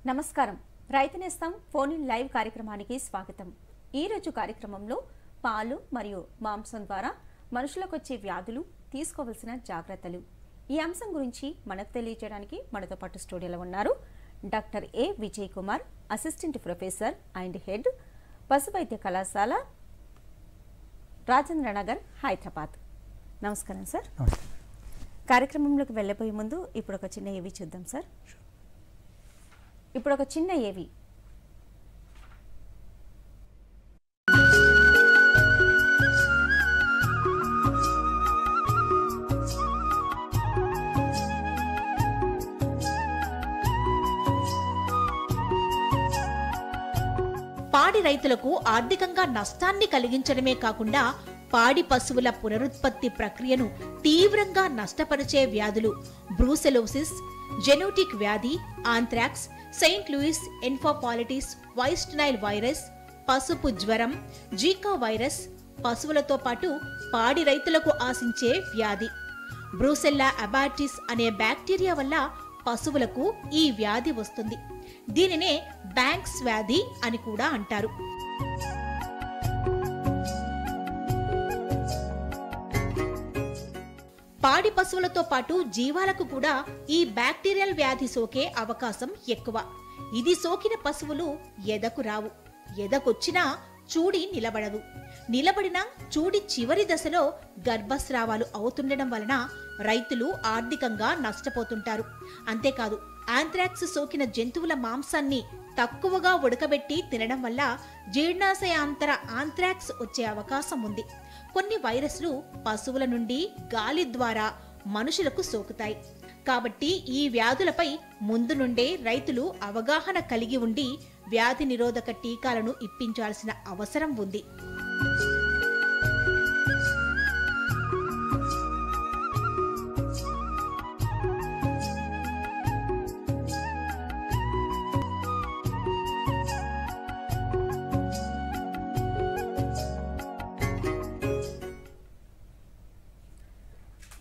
నమస్కారం. రైతు నేస్తం ఫోన్ ఇన్ లైవ్ కార్యక్రమానికి స్వాగతం. ఈ రోజు కార్యక్రమంలో పాలు మరియు మాంసం ద్వారా మనుషులకు వచ్చే వ్యాధులు, తీసుకోవాల్సిన జాగ్రత్తలు ఈ అంశం గురించి మనకు తెలియజేయడానికి మనతో పాటు స్టూడియోలో ఉన్నారు doctor A Vijay Kumar, assistant professor and head, పశు వైద్య కళాశాల, రాజేంద్రనగర్, హైదరాబాద్. నమస్కారం సార్. కార్యక్రమంలోకి వెళ్ళబోయే ముందు ఇప్పుడు ఒక చిన్న ఏవి చూద్దాం సార్. ఇప్పుడు ఒక చిన్న ఏవి. పాడి రైతులకు ఆర్థికంగా నష్టాన్ని కలిగించడమే కాకుండా పాడి పశువుల పునరుత్పత్తి ప్రక్రియను తీవ్రంగా నష్టపరిచే వ్యాధులు బ్రూసెలోసిస్, జెనోటిక్ వ్యాధి, anthrax, Saint Louis encephalitis, West Nile virus, పసుపు జ్వరం, జీకా వైరస్ పశువులతో పాటు పాడి రైతులకు ఆశించే వ్యాధి. బ్రూసెల్లా అబాటిస్ అనే బ్యాక్టీరియా వల్ల పశువులకు ఈ వ్యాధి వస్తుంది. దీనినే బ్యాంక్స్ వ్యాధి అని కూడా అంటారు. పాడి పశువులతో పాటు జీవాలకు కూడా ఈ బ్యాక్టీరియల్ వ్యాధి సోకే అవకాశం ఎక్కువ. ఇది సోకిన పశువులు ఎదకు రావు. ఎదకొచ్చినా చూడి నిలబడదు. నిలబడిన చూడి చివరి దశలో గర్భస్రావాలు అవుతుండడం వలన రైతులు ఆర్థికంగా నష్టపోతుంటారు. అంతేకాదు, ఆంథ్రాక్స్ సోకిన జంతువుల మాంసాన్ని తక్కువగా ఉడకబెట్టి తినడం వల్ల జీర్ణాశయాంతర ఆంథ్రాక్స్ వచ్చే అవకాశం ఉంది. కొన్ని వైరస్లు పశువుల నుండి గాలి ద్వారా మనుషులకు సోకుతాయి. కాబట్టి ఈ వ్యాధులపై ముందు నుండే రైతులు అవగాహన కలిగి ఉండి వ్యాధి నిరోధక టీకాలను ఇప్పించాల్సిన అవసరం ఉంది.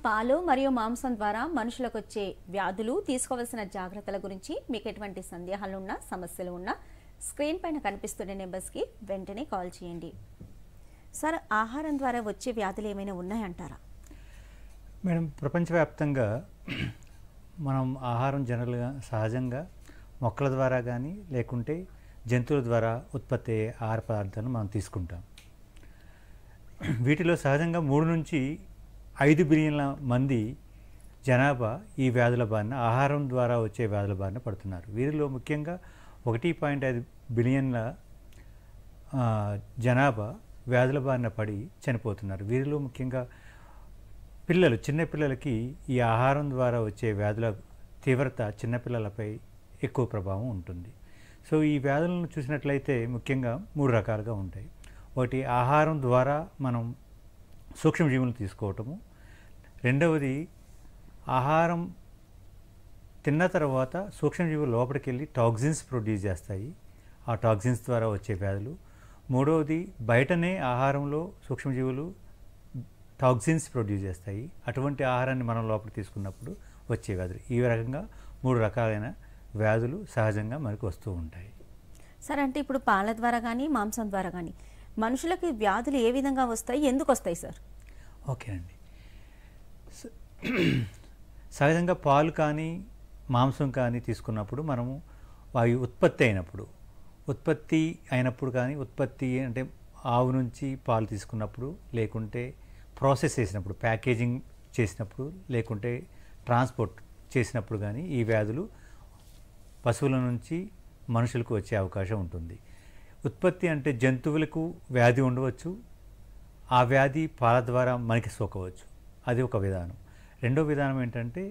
పాలు మరియు మాంసం ద్వారా మనుషులకు వచ్చే వ్యాధులు, తీసుకోవాల్సిన జాగ్రత్తల గురించి మీకు ఎటువంటి సందేహాలు ఉన్నా, సమస్యలు ఉన్నా స్క్రీన్ పైన కనిపిస్తున్న నెంబర్స్కి వెంటనే కాల్ చేయండి. సార్, ఆహారం ద్వారా వచ్చే వ్యాధులు ఏమైనా ఉన్నాయంటారా? మేడం, ప్రపంచవ్యాప్తంగా మనం ఆహారం జనరల్గా సహజంగా మొక్కల ద్వారా కానీ లేకుంటే జంతువుల ద్వారా ఉత్పత్తి అయ్యే ఆహార పదార్థాలను మనం తీసుకుంటాం. వీటిలో సహజంగా 3 నుంచి 5 బిలియన్ల మంది జనాభా ఈ వ్యాధుల బారిన, ఆహారం ద్వారా వచ్చే వ్యాధుల బారిన పడుతున్నారు. వీరిలో ముఖ్యంగా 1.5 బిలియన్ల జనాభా వ్యాధుల బారిన పడి చనిపోతున్నారు. వీరిలో ముఖ్యంగా పిల్లలు, చిన్నపిల్లలకి ఈ ఆహారం ద్వారా వచ్చే వ్యాధుల తీవ్రత చిన్నపిల్లలపై ఎక్కువ ప్రభావం ఉంటుంది. సో ఈ వ్యాధులను చూసినట్లయితే ముఖ్యంగా 3 రకాలుగా ఉంటాయి. ఒకటి, ఆహారం ద్వారా మనం సూక్ష్మజీవులను తీసుకోవటము. రెండవది, ఆహారం తిన్న తర్వాత సూక్ష్మజీవులు లోపలికి వెళ్ళి టాక్సిన్స్ ప్రొడ్యూస్ చేస్తాయి. ఆ టాక్సిన్స్ ద్వారా వచ్చే వ్యాధులు. మూడవది, బయటనే ఆహారంలో సూక్ష్మజీవులు టాక్సిన్స్ ప్రొడ్యూస్ చేస్తాయి. అటువంటి ఆహారాన్ని మనం లోపలికి తీసుకున్నప్పుడు వచ్చే వ్యాధులు. ఈ రకంగా 3 రకాలైన వ్యాధులు సహజంగా మనకు వస్తూ ఉంటాయి. సార్, అంటే ఇప్పుడు పాల ద్వారా కానీ మాంసం ద్వారా కానీ మనుషులకి వ్యాధులు ఏ విధంగా వస్తాయి, ఎందుకు వస్తాయి సార్? ఓకే అండి. సహజంగా పాలు కానీ మాంసం కానీ తీసుకున్నప్పుడు మనము అవి ఉత్పత్తి అయినప్పుడు కానీ, ఉత్పత్తి అంటే ఆవు నుంచి పాలు తీసుకున్నప్పుడు, లేకుంటే ప్రాసెస్ చేసినప్పుడు, ప్యాకేజింగ్ చేసినప్పుడు, లేకుంటే ట్రాన్స్పోర్ట్ చేసినప్పుడు కానీ ఈ వ్యాధులు పశువుల నుంచి మనుషులకు వచ్చే అవకాశం ఉంటుంది. ఉత్పత్తి అంటే జంతువులకు వ్యాధి ఉండవచ్చు, ఆ వ్యాధి పాల ద్వారా మనకి సోకవచ్చు. అది ఒక విధానం. రెండో విధానం ఏంటంటే,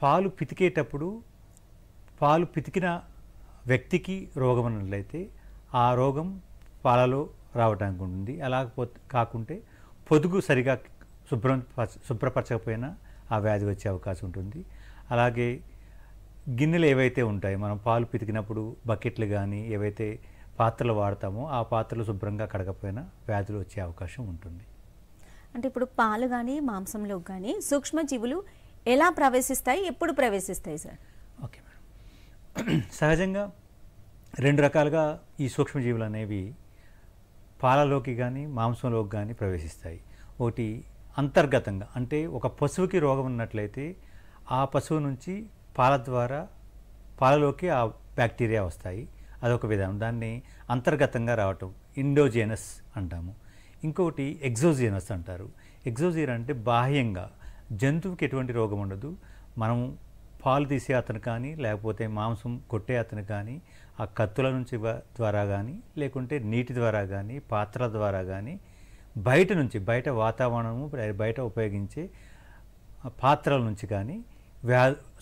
పాలు పితికేటప్పుడు పాలు పితికిన వ్యక్తికి రోగం ఉన్నట్లయితే ఆ రోగం పాలలో రావడానికి ఉంటుంది. అలా కాకుంటే పొదుగు సరిగా శుభ్రపరచకపోయినా ఆ వ్యాధి వచ్చే అవకాశం ఉంటుంది. అలాగే గిన్నెలు ఏవైతే ఉంటాయో, మనం పాలు పితికినప్పుడు బకెట్లు కానీ ఏవైతే పాత్రలు వాడతామో ఆ పాత్రలు శుభ్రంగా కడగకపోయినా వ్యాధులు వచ్చే అవకాశం ఉంటుంది. అంటే ఇప్పుడు పాలు కానీ మాంసంలో కానీ సూక్ష్మజీవులు ఎలా ప్రవేశిస్తాయి, ఎప్పుడు ప్రవేశిస్తాయి సార్? Okay madam. సహజంగా 2 రకాలుగా ఈ సూక్ష్మజీవులు అనేవి పాలలోకి కానీ మాంసంలోకి కానీ ప్రవేశిస్తాయి. ఒకటి అంతర్గతంగా, అంటే ఒక పశువుకి రోగం ఉన్నట్లయితే ఆ పశువు నుంచి పాల ద్వారా పాలలోకి ఆ బ్యాక్టీరియా వస్తాయి. అదొక విధానం, దాన్ని అంతర్గతంగా రావటం ఇండోజినస్ అంటాము. ఇంకొకటి ఎగ్జోజినస్ అంటారు. ఎగ్జోజినస్ అంటే బాహ్యంగా, జంతువుకి ఎటువంటి రోగం ఉండదు, మనం పాలు తీసే అతను కానీ లేకపోతే మాంసం కొట్టే అతను కానీ ఆ కత్తుల నుంచి ద్వారా కానీ లేకుంటే నీటి ద్వారా కానీ పాత్రల ద్వారా కానీ బయట నుంచి, బయట వాతావరణము బయట ఉపయోగించే పాత్రల నుంచి కానీ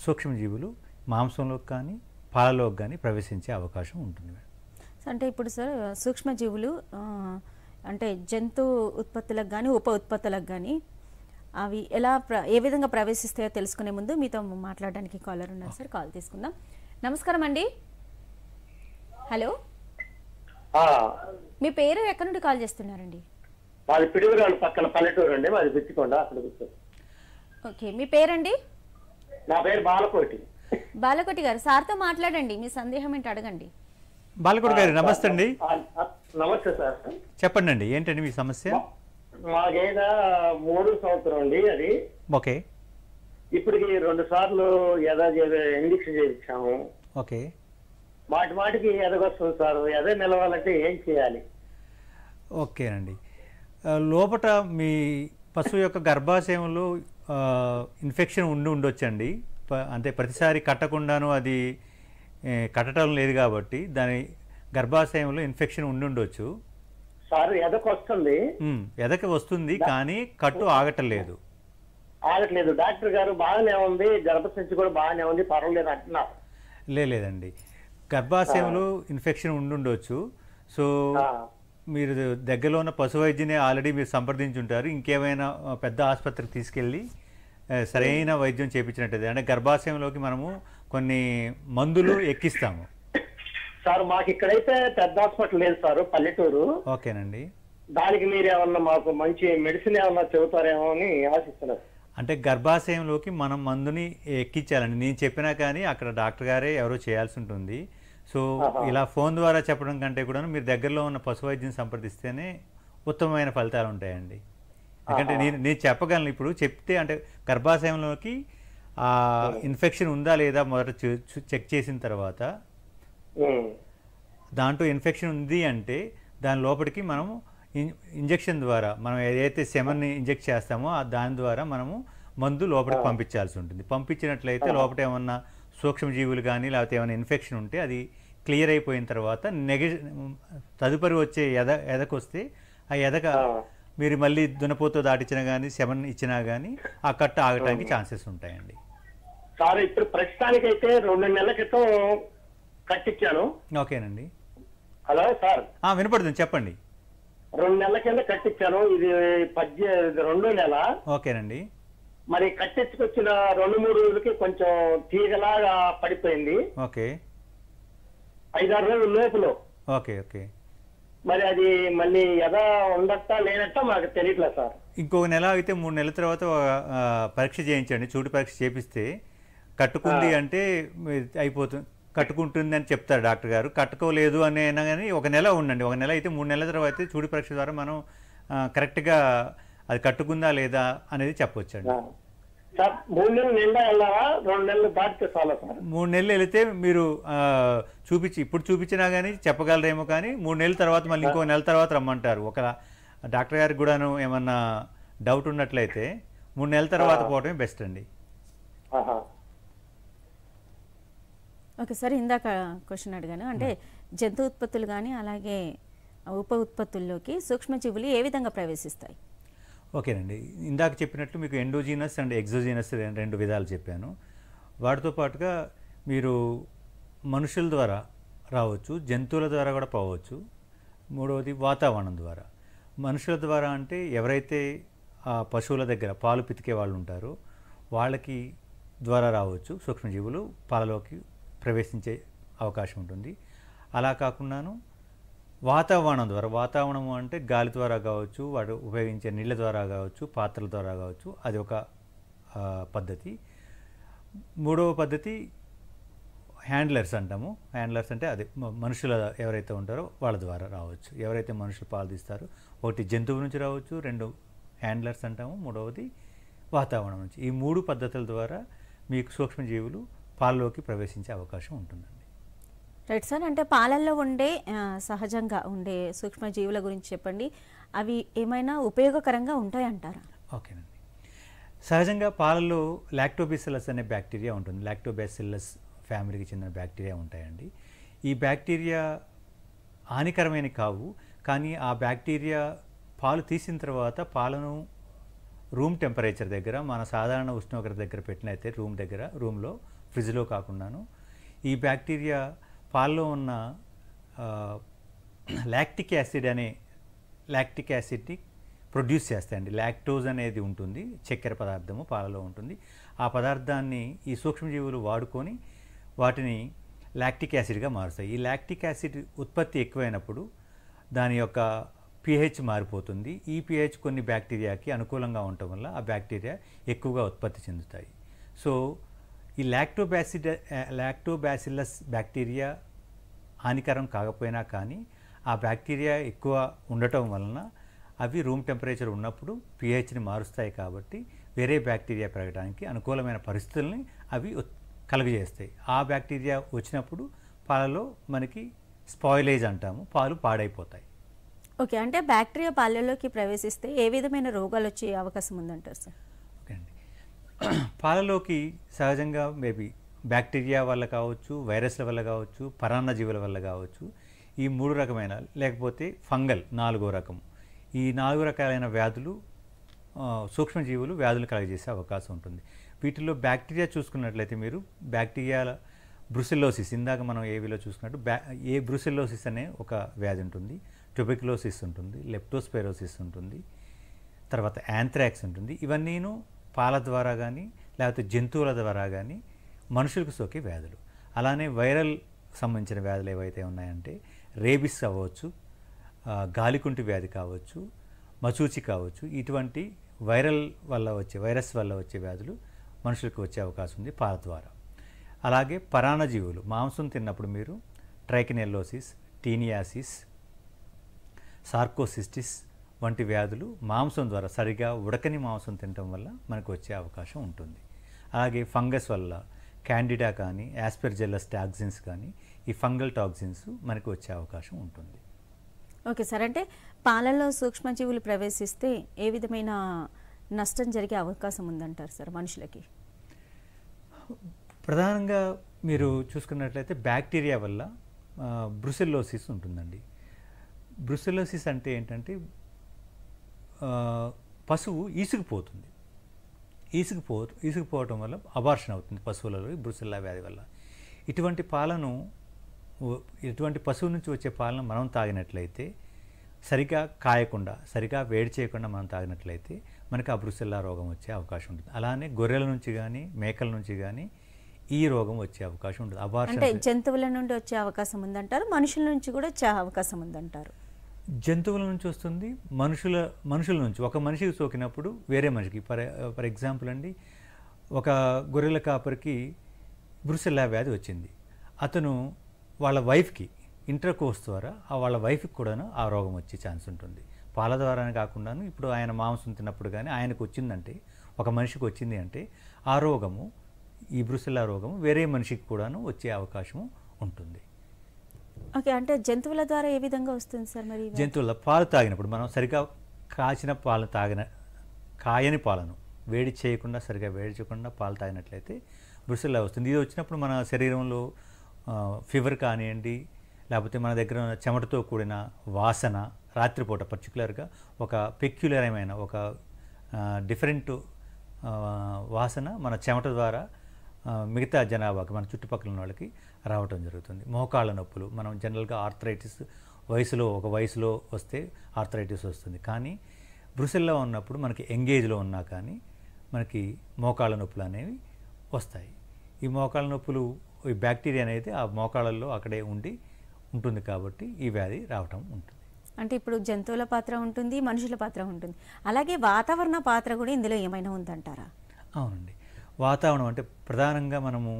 సూక్ష్మజీవులు మాంసంలోకి కానీ పాలలోకి కానీ ప్రవేశించే అవకాశం ఉంటుంది మేడం. అంటే ఇప్పుడు సార్ సూక్ష్మజీవులు అంటే జంతు ఉత్పత్తులకు కానీ ఉప ఉత్పత్తులకు కానీ అవి ఎలా ఏ విధంగా ప్రవేశిస్తాయో తెలుసుకునే ముందు మీతో మాట్లాడడానికి కాలర్ ఉన్నారు సార్, కాల్ తీసుకుందాం. నమస్కారం అండి. హలో, మీ పేరు ఎక్కడి నుండి కాల్ చేస్తున్నారండి? మాది పిడుగురాళ్ళు పక్కన పల్లెటూరు అండి, మాది బిచ్చికొండ, అక్కడ కూర్చోండి. ఓకే, మీ పేరండి? నా పేరు బాలకోటి. బాలకోటి గారు, సార్తో మాట్లాడండి, మీ సందేహం ఏంటి అడగండి. బాలకోటి గారు నమస్తే అండి. నమస్తే సార్. చెప్పండి అండి, ఏంటండి మీ సమస్య? మా గేద 3 సంవత్సరం అండి అది. ఓకే. ఇప్పటికి 2 సార్లు ఇంజక్షన్ చేయించాము. ఓకే. మాటికి ఎదగొస్తుంది సార్. ఎద నిలవాలంటే ఏం చేయాలి? ఓకేనండి. లోపట మీ పశువు యొక్క గర్భాశయంలో ఇన్ఫెక్షన్ ఉండొచ్చండి. అంటే ప్రతిసారి కట్టకుండాను అది కట్టడం లేదు కాబట్టి దాని గర్భాశయంలో ఇన్ఫెక్షన్ ఉండొచ్చు సార్. ఎదకొస్తుంది, ఎదకి వస్తుంది కానీ కట్టు ఆగట్లేదు. డాక్టర్ గారు బాగానే ఉంది, గర్భసంచి కూడా బాగానే ఉంది, పర్వాలేదు అంటున్నారు. లేదండి, గర్భాశయంలో ఇన్ఫెక్షన్ ఉండొచ్చు. సో మీరు దగ్గరలో ఉన్న పశు వైద్యుని ఆల్రెడీ మీరు సంప్రదించుంటారు. ఇంకేమైనా పెద్ద ఆసుపత్రికి తీసుకెళ్ళి సరైన వైద్యం చేయించినట్టయితే, అంటే గర్భాశయంలోకి మనము కొన్ని మందులు ఎక్కిస్తాము. సార్ మాకు ఇక్కడైతే పెద్ద హాస్పిటల్ లేదు సార్, పల్లెటూరు. ఓకేనండి. దానికి మీరు ఏమన్నా మాకు మంచి మెడిసిన్ ఏమన్నా చెబుతారేమో అని ఆశిస్తున్నారు. అంటే గర్భాశయంలోకి మనం మందుని ఎక్కించాలండి. నేను చెప్పినా కానీ అక్కడ డాక్టర్ గారే ఎవరో చేయాల్సి ఉంటుంది. సో ఇలా ఫోన్ ద్వారా చెప్పడం కంటే కూడా మీరు దగ్గరలో ఉన్న పశు వైద్యం సంప్రదిస్తేనే ఉత్తమమైన ఫలితాలు ఉంటాయండి. ఎందుకంటే నేను చెప్పగలను, ఇప్పుడు చెప్తే అంటే గర్భాశయంలోకి ఇన్ఫెక్షన్ ఉందా లేదా మొదట చెక్ చేసిన తర్వాత దాంట్లో ఇన్ఫెక్షన్ ఉంది అంటే దాని లోపలికి మనము ఇంజెక్షన్ ద్వారా, మనం ఏదైతే సెమన్ని ఇంజెక్ట్ చేస్తామో దాని ద్వారా మనము మందు లోపలికి పంపించాల్సి ఉంటుంది. పంపించినట్లయితే లోపల ఏమన్నా సూక్ష్మజీవులు కానీ లేకపోతే ఏమైనా ఇన్ఫెక్షన్ ఉంటే అది క్లియర్ అయిపోయిన తర్వాత తదుపరి వచ్చే ఎదకొస్తే ఆ ఎదక మీరు మళ్ళీ దున్నపోతో దాటించినా కానీ సెమన్ ఇచ్చినా కానీ ఆ కట్ట ఆగటానికి ఛాన్సెస్ ఉంటాయండి. సార్ ఇప్పుడు ప్రస్తుతానికైతే 2 నెలల క్రితం కట్టించాను. ఓకేనండి. Hello sir. వినపడుతుంది, చెప్పండి. 2 నెలల కింద కట్టించాను, ఇది 2వ నెల. ఓకేనండి. మరి కట్టించుకొచ్చిన 2-3 రోజులకి కొంచెం తీగలాగా పడిపోయింది. ఓకే. 5-6 రోజుల లోపల. ఓకే. ఓకే. మరి అది మళ్ళీ ఎదా ఉండట్టా లేనట్టా మాకు తెలియట్లేదు సార్. ఇంకొక నెల అయితే 3 నెలల తర్వాత పరీక్ష చేయించండి. చూడు పరీక్ష చేపిస్తే కట్టుకుంది అంటే అయిపోతుంది, కట్టుకుంటుంది అని చెప్తారు డాక్టర్ గారు. కట్టుకోలేదు అని అయినా కానీ 1 నెల ఉండండి. 1 నెల అయితే 3 నెలల తర్వాత అయితే చూడు పరీక్ష ద్వారా మనం కరెక్ట్గా అది కట్టుకుందా లేదా అనేది చెప్పొచ్చండి. సార్ 3 నెలలు నిండా వెళ్ళావా, 2 నెలలు దాటితే చాలా సార్? 3 నెలలు వెళితే మీరు ఇప్పుడు చూపించినా కానీ చెప్పగలరేమో, కానీ 3 నెలల తర్వాత మళ్ళీ ఇంకో నెల తర్వాత రమ్మంటారు. ఒక డాక్టర్ గారికి కూడాను ఏమన్నా డౌట్ ఉన్నట్లయితే 3 నెలల తర్వాత పోవడమే బెస్ట్ అండి. ఓకే సార్, ఇందాక క్వశ్చన్ అడిగాను, అంటే జంతు ఉత్పత్తులు కానీ అలాగే ఉప ఉత్పత్తుల్లోకి సూక్ష్మజీవులు ఏ విధంగా ప్రవేశిస్తాయి? ఓకేనండి, ఇందాక చెప్పినట్లు మీకు ఎండోజీనస్ అండ్ ఎగ్జోజీనస్ 2 విధాలు చెప్పాను. వాటితో పాటుగా మీరు మనుషుల ద్వారా రావచ్చు, జంతువుల ద్వారా కూడా పోవచ్చు. 3వది వాతావరణం ద్వారా. మనుషుల ద్వారా అంటే ఎవరైతే ఆ పశువుల దగ్గర పాలు పితికే వాళ్ళు ఉంటారో వాళ్ళకి ద్వారా రావచ్చు సూక్ష్మజీవులు, పాలలోకి ప్రవేశించే అవకాశం ఉంటుంది. అలా కాకుండాను వాతావరణం ద్వారా, వాతావరణం అంటే గాలి ద్వారా కావచ్చు, వాడు ఉపయోగించే నీళ్ళ ద్వారా కావచ్చు, పాత్రల ద్వారా కావచ్చు, అది ఒక పద్ధతి. 3వ పద్ధతి హ్యాండ్లర్స్ అంటాము. హ్యాండ్లర్స్ అంటే అదే మనుషుల ఎవరైతే ఉంటారో వాళ్ళ ద్వారా రావచ్చు. ఎవరైతే మనుషులు పాలు తీస్తారో ఒకటి జంతువు నుంచి రావచ్చు, 2 హ్యాండ్లర్స్ అంటాము, 3వది వాతావరణం నుంచి. ఈ 3 పద్ధతుల ద్వారా మీకు సూక్ష్మజీవులు పాలలోకి ప్రవేశించే అవకాశం ఉంటుందండి. Right sir. అంటే పాలల్లో ఉండే సహజంగా ఉండే సూక్ష్మజీవుల గురించి చెప్పండి. అవి ఏమైనా ఉపయోగకరంగా ఉంటాయంటారా? ఓకేనండి. సహజంగా పాలల్లో లాక్టోబాసిల్లస్ అనే బ్యాక్టీరియా ఉంటుంది. లాక్టోబాసిల్లస్ ఫ్యామిలీకి చెందిన బ్యాక్టీరియా ఉంటాయండి. ఈ బ్యాక్టీరియా హానికరమైన కావు, కానీ ఆ బ్యాక్టీరియా పాలు తీసిన తర్వాత పాలను రూమ్ టెంపరేచర్ దగ్గర, మన సాధారణ ఉష్ణోగ్రత దగ్గర పెట్టినైతే రూమ్లో ఫ్రిడ్జ్లో కాకుండాను ఈ బ్యాక్టీరియా పాల్లో ఉన్న లాక్టిక్ యాసిడ్ని ప్రొడ్యూస్ చేస్తాయండి. లాక్టోజ్ అనేది ఉంటుంది, చక్కెర పదార్థము పాలలో ఉంటుంది. ఆ పదార్థాన్ని ఈ సూక్ష్మజీవులు వాడుకొని వాటిని లాక్టిక్ యాసిడ్గా మారుస్తాయి. ఈ లాక్టిక్ యాసిడ్ ఉత్పత్తి ఎక్కువైనప్పుడు దాని యొక్క pH మారిపోతుంది. ఈ pH కొన్ని బ్యాక్టీరియాకి అనుకూలంగా ఉండటం వల్ల ఆ బ్యాక్టీరియా ఎక్కువగా ఉత్పత్తి చెందుతాయి. సో ఈ లాక్టోబాసిల్లస్ బ్యాక్టీరియా హానికరం కాకపోయినా కానీ ఆ బ్యాక్టీరియా ఎక్కువ ఉండటం వలన అవి రూమ్ టెంపరేచర్ ఉన్నప్పుడు pHని మారుస్తాయి. కాబట్టి వేరే బ్యాక్టీరియా పెరగడానికి అనుకూలమైన పరిస్థితుల్ని అవి కలుగజేస్తాయి. ఆ బ్యాక్టీరియా వచ్చినప్పుడు పాలలో మనకి స్పాయిలేజ్ అంటాము, పాలు పాడైపోతాయి. ఓకే. అంటే బ్యాక్టీరియా పాలలోకి ప్రవేశిస్తే ఏ విధమైన రోగాలు వచ్చే అవకాశం ఉందంటారు సార్? ఓకే అండి. పాలలోకి సహజంగా మేబీ బ్యాక్టీరియా వల్ల కావచ్చు, వైరస్ల వల్ల కావచ్చు, పరాన్నజీవుల వల్ల కావచ్చు, ఈ 3 రకమైన, లేకపోతే ఫంగల్ 4వ రకం, ఈ 4 రకాలైన వ్యాధులు సూక్ష్మజీవులు వ్యాధులు కలుగజేసే అవకాశం ఉంటుంది. వీటిలో బ్యాక్టీరియా చూసుకున్నట్లయితే మీరు బ్యాక్టీరియాల బ్రుసెల్లోసిస్, ఇందాక మనం ఏవిలో చూసుకున్నట్టు బ్రుసెల్లోసిస్ అనే ఒక వ్యాధి ఉంటుంది, ట్యూబెక్యులోసిస్ ఉంటుంది, లెప్టోస్పైరోసిస్ ఉంటుంది, తర్వాత యాంథ్రాక్స్ ఉంటుంది. ఇవన్నీను పాల ద్వారా కానీ లేకపోతే జంతువుల ద్వారా కానీ మనుషులకు సోకే వ్యాధులు. అలానే వైరల్ సంబంధించిన వ్యాధులు ఏవైతే ఉన్నాయంటే రేబిస్ అవ్వచ్చు, గాలికుంటి వ్యాధి కావచ్చు, మచూచి కావచ్చు, ఇటువంటి వైరస్ వల్ల వచ్చే వ్యాధులు మనుషులకు వచ్చే అవకాశం ఉంది పాల ద్వారా. అలాగే పరాన్నజీవులు మాంసం తిన్నప్పుడు మీరు ట్రైకినెల్లోసిస్, టీనియాసిస్, సార్కోసిస్టిస్ వంటి వ్యాధులు మాంసం ద్వారా, సరిగా ఉడకని మాంసం తినటం వల్ల మనకు వచ్చే అవకాశం ఉంటుంది. అలాగే ఫంగస్ వల్ల క్యాండిడా కానీ యాస్పెర్జిల్లస్ టాక్సిన్స్ కానీ ఈ ఫంగల్ టాక్సిన్స్ మనకు వచ్చే అవకాశం ఉంటుంది. Okay sir. అంటే పాలల్లో సూక్ష్మజీవులు ప్రవేశిస్తే ఏ విధమైన నష్టం జరిగే అవకాశం ఉందంటారు సార్ మనుషులకి? ప్రధానంగా మీరు చూసుకున్నట్లయితే బ్యాక్టీరియా వల్ల బ్రుసెల్లోసిస్ ఉంటుందండి. బ్రుసెల్లోసిస్ అంటే ఏంటంటే పశువు ఈసుకుపోతుంది. ఈసుకుపోవటం వల్ల అబార్షన్ అవుతుంది పశువులలో బ్రుసెల్లా వ్యాధి వల్ల. ఇటువంటి పశువు నుంచి వచ్చే పాలను మనం తాగినట్లయితే, సరిగా కాయకుండా, సరిగా వేడి చేయకుండా మనం తాగినట్లయితే మనకు ఆ బ్రుసెల్లా రోగం వచ్చే అవకాశం ఉంటుంది. అలానే గొర్రెల నుంచి కానీ మేకల నుంచి కానీ ఈ రోగం వచ్చే అవకాశం ఉంటుంది. అబార్షన్ అంటే జంతువుల నుండి వచ్చే అవకాశం ఉందంటారు, మనుషుల నుంచి కూడా వచ్చే అవకాశం ఉందంటారు? జంతువుల నుంచి వస్తుంది, మనుషుల నుంచి. ఒక మనిషికి సోకినప్పుడు వేరే మనిషికి, ఫర్ ఎగ్జాంపుల్ అండి, ఒక గొర్రెల కాపరికి బ్రుసెల్లా వ్యాధి వచ్చింది. అతను వాళ్ళ వైఫ్కి ఇంటర్కోర్స్ ద్వారా వాళ్ళ వైఫ్కి కూడాను ఆ రోగం వచ్చే ఛాన్స్ ఉంటుంది. పాల ద్వారానే కాకుండాను ఇప్పుడు ఆయన మాంసం తిన్నప్పుడు కానీ ఆయనకు వచ్చిందంటే, ఒక మనిషికి వచ్చింది అంటే ఆ రోగము, ఈ బ్రుసెల్లా రోగము వేరే మనిషికి కూడాను వచ్చే అవకాశం ఉంటుంది. ఓకే. అంటే జంతువుల ద్వారా ఏ విధంగా వస్తుంది సార్? మరి జంతువుల పాలు తాగినప్పుడు మనం సరిగా కాచిన పాలు కాయని పాలను వేడి చేయకుండా, సరిగా వేడి చేయకుండా పాలు తాగినట్లయితే బ్రుసెల్లా వస్తుంది. ఇది వచ్చినప్పుడు మన శరీరంలో ఫీవర్ కానివ్వండి, లేకపోతే మన దగ్గర చెమటతో కూడిన వాసన, రాత్రిపూట పర్టికులర్గా ఒక పెక్యులరమైన ఒక డిఫరెంట్ వాసన మన చెమట ద్వారా మిగతా జనాభాకి, మన చుట్టుపక్కల ఉన్న వాళ్ళకి రావటం జరుగుతుంది. మోకాళ్ళ నొప్పులు, మనం జనరల్గా ఆర్థరైటిస్ ఒక వయసులో వస్తే ఆర్థరైటిస్ వస్తుంది. కానీ బ్రుసెల్లా ఉన్నప్పుడు మనకి ఎంగేజ్లో ఉన్నా కానీ మనకి మోకాళ్ళ నొప్పులు అనేవి వస్తాయి. ఈ మోకాళ్ళ నొప్పులు, ఈ బ్యాక్టీరియా అనేది ఆ మోకాళ్ళల్లో అక్కడే ఉంటుంది కాబట్టి ఈ వ్యాధి రావటం ఉంటుంది. అంటే ఇప్పుడు జంతువుల పాత్ర ఉంటుంది, మనుషుల పాత్ర ఉంటుంది, అలాగే వాతావరణ పాత్ర కూడా ఇందులో ఏమైనా ఉందంటారా? అవునండి. వాతావరణం అంటే ప్రధానంగా మనము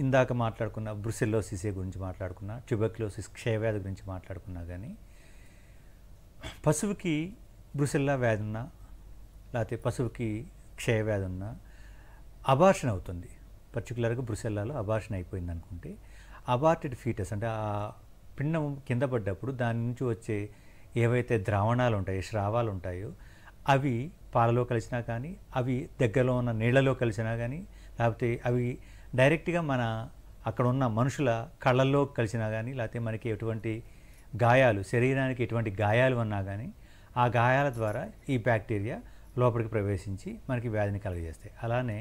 ఇందాక మాట్లాడుకున్న బ్రుసెల్లోసిస్ గురించి మాట్లాడుకున్నా, ట్యూబర్క్యులోసిస్ క్షయవ్యాధి గురించి మాట్లాడుకున్నా కానీ పశువుకి బ్రుసెల్లా వ్యాధి ఉన్నా లేకపోతే పశువుకి క్షయవ్యాధి ఉన్నా అబార్షన్ అవుతుంది. పర్టికులర్గా బ్రుసెల్లాలో అబార్షన్ అయిపోయింది అనుకుంటే అబార్టెడ్ ఫీటస్ అంటే ఆ పిండం కింద పడ్డప్పుడు దాని నుంచి వచ్చే ఏవైతే ద్రావణాలు ఉంటాయో, స్రావాలు ఉంటాయో అవి పాలలో కలిసినా కానీ, అవి దగ్గరలో ఉన్న నీళ్లలో కలిసినా కానీ, లేకపోతే అవి డైరెక్ట్గా మన అక్కడ ఉన్న మనుషుల కళ్ళల్లో కలిసినా కానీ, లేకపోతే మనకి ఎటువంటి గాయాలు, శరీరానికి ఎటువంటి గాయాలు ఉన్నా కానీ ఆ గాయాల ద్వారా ఈ బ్యాక్టీరియా లోపలికి ప్రవేశించి మనకి వ్యాధిని కలుగజేస్తాయి. అలానే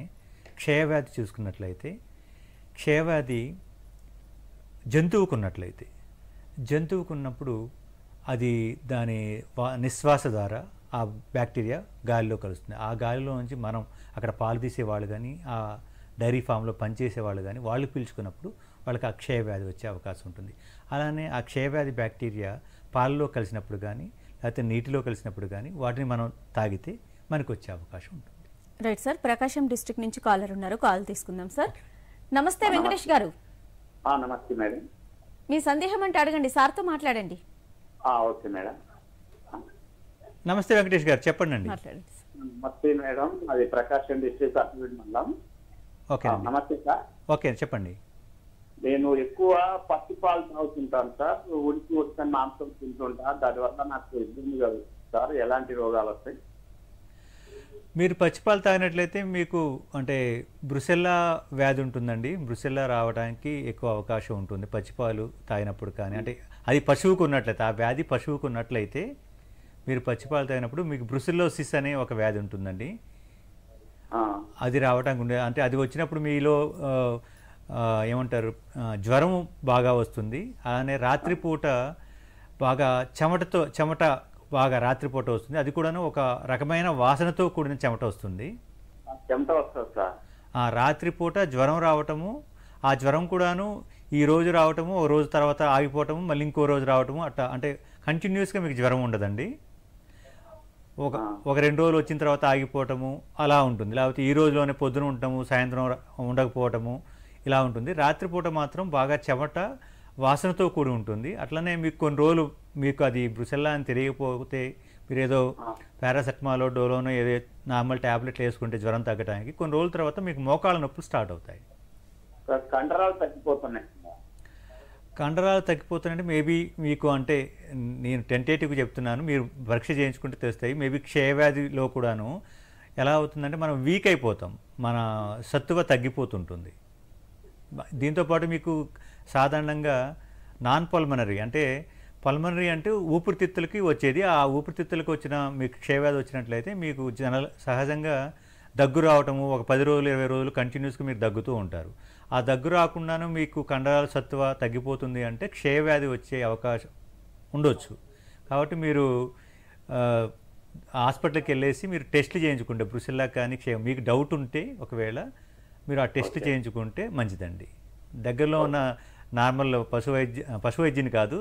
క్షయవ్యాధి చూసుకున్నట్లయితే క్షయవ్యాధి జంతువుకున్నప్పుడు అది దాని నిశ్వాస ద్వారా ఆ బ్యాక్టీరియా గాలిలో కలుస్తుంది. ఆ గాలిలో నుంచి మనం అక్కడ పాలు తీసేవాళ్ళు కానీ, ఆ డైరీ ఫామ్లో పనిచేసేవాళ్ళు కానీ వాళ్ళు పీల్చుకున్నప్పుడు వాళ్ళకి ఆ క్షయవ్యాధి వచ్చే అవకాశం ఉంటుంది. అలానే ఆ క్షయవ్యాధి బ్యాక్టీరియా పాలలో కలిసినప్పుడు కానీ లేకపోతే నీటిలో కలిసినప్పుడు కానీ వాటిని మనం తాగితే మనకు వచ్చే అవకాశం ఉంటుంది. రైట్ సార్, ప్రకాశం డిస్ట్రిక్ట్ నుంచి కాలర్ ఉన్నారు, కాల్ తీసుకుందాం సార్. నమస్తే వెంకటేష్ గారు. నమస్తే మేడం. మీ సందేహం అంటే అడగండి, సార్తో మాట్లాడండి. Okay madam. నమస్తే వెంకటేష్ గారు, చెప్పండి అండి. మాట్లాడండి. నమస్తే మేడం, అది ప్రకాశం డిస్ట్రిక్ట్ అర్జున్ మండలం. ఓకే నమస్తే సార్. ఓకే చెప్పండి. నేను ఎక్కువ పచ్చి పాలు తాగుతుంటాను సార్. ఉడికి మాంసం తింటుంటా, దానివల్ల నాకు ఇబ్బంది కలుగుతుంది సార్. ఎలాంటి రోగాలు వస్తాయి? మీరు పచ్చిపాలు తాగినట్లయితే మీకు అంటే బ్రుసెల్లా వ్యాధి ఉంటుందండి. బ్రుసెల్లా రావడానికి ఎక్కువ అవకాశం ఉంటుంది పచ్చిపాలు తాగినప్పుడు. కానీ అంటే అది పశువుకు ఉన్నట్లయితే, ఆ వ్యాధి పశువుకు ఉన్నట్లయితే మీరు పచ్చిపాలు తాగినప్పుడు మీకు బ్రుసెల్లోసిస్ అనే ఒక వ్యాధి ఉంటుందండి. అది రావడానికి ఉండే అంటే అది వచ్చినప్పుడు మీలో ఏమంటారు జ్వరం బాగా వస్తుంది. అలానే రాత్రిపూట బాగా చెమట బాగా రాత్రిపూట వస్తుంది. అది కూడాను ఒక రకమైన వాసనతో కూడిన చెమట వస్తుంది. రాత్రిపూట జ్వరం రావటము, ఆ జ్వరం కూడాను ఈ రోజు రావటము, ఓ రోజు తర్వాత ఆగిపోవటము, మళ్ళీ ఇంకో రోజు రావటము, అట్లా అంటే కంటిన్యూస్గా మీకు జ్వరం ఉండదండి. ఒక 2 రోజులు వచ్చిన తర్వాత ఆగిపోవటము అలా ఉంటుంది. లేకపోతే ఈ రోజులోనే పొద్దున ఉండటము, సాయంత్రం ఉండకపోవటము ఇలా ఉంటుంది. రాత్రిపూట మాత్రం బాగా చెమట వాసనతో కూడి ఉంటుంది. అట్లనే మీకు కొన్ని రోజులు మీకు అది బ్రుసెల్లా అని తెలియకపోతే మీరు ఏదో పారాసెటమాలో, డోలోనో ఏదో నార్మల్ ట్యాబ్లెట్లు వేసుకుంటే జ్వరం తగ్గడానికి కొన్ని రోజుల తర్వాత మీకు మోకాళ్ళ నొప్పులు స్టార్ట్ అవుతాయి. కండరాలు తగ్గిపోతున్నాయి. కండరాలు తగ్గిపోతున్నాయంటే మేబీ మీకు అంటే నేను టెంటేటివ్గా చెప్తున్నాను, మీరు పరీక్ష చేయించుకుంటే తెలుస్తాయి. మేబీ క్షయవ్యాధిలో కూడాను ఎలా అవుతుందంటే మనం వీక్ అయిపోతాం, మన సత్తువ తగ్గిపోతుంటుంది. దీంతోపాటు మీకు సాధారణంగా నాన్ పల్మనరీ అంటే పల్మనరీ అంటే ఊపిరితిత్తులకి వచ్చేది. ఆ ఊపిరితిత్తులకు వచ్చిన మీకు క్షయవ్యాధి వచ్చినట్లయితే మీకు సహజంగా దగ్గు రావటము, ఒక 10 రోజులు 20 రోజులు కంటిన్యూస్గా మీరు దగ్గుతూ ఉంటారు. ఆ దగ్గు రాకుండాను మీకు కండరాల సత్తువ తగ్గిపోతుంది అంటే క్షయవ్యాధి వచ్చే అవకాశం ఉండొచ్చు. కాబట్టి మీరు హాస్పిటల్కి వెళ్ళేసి మీరు టెస్ట్లు చేయించుకుంటే బ్రుసెల్లా కానీ మీకు డౌట్ ఉంటే ఒకవేళ మీరు ఆ టెస్ట్ చేయించుకుంటే మంచిదండి. దగ్గరలో ఉన్న నార్మల్ పశు వైద్యుని కాదు,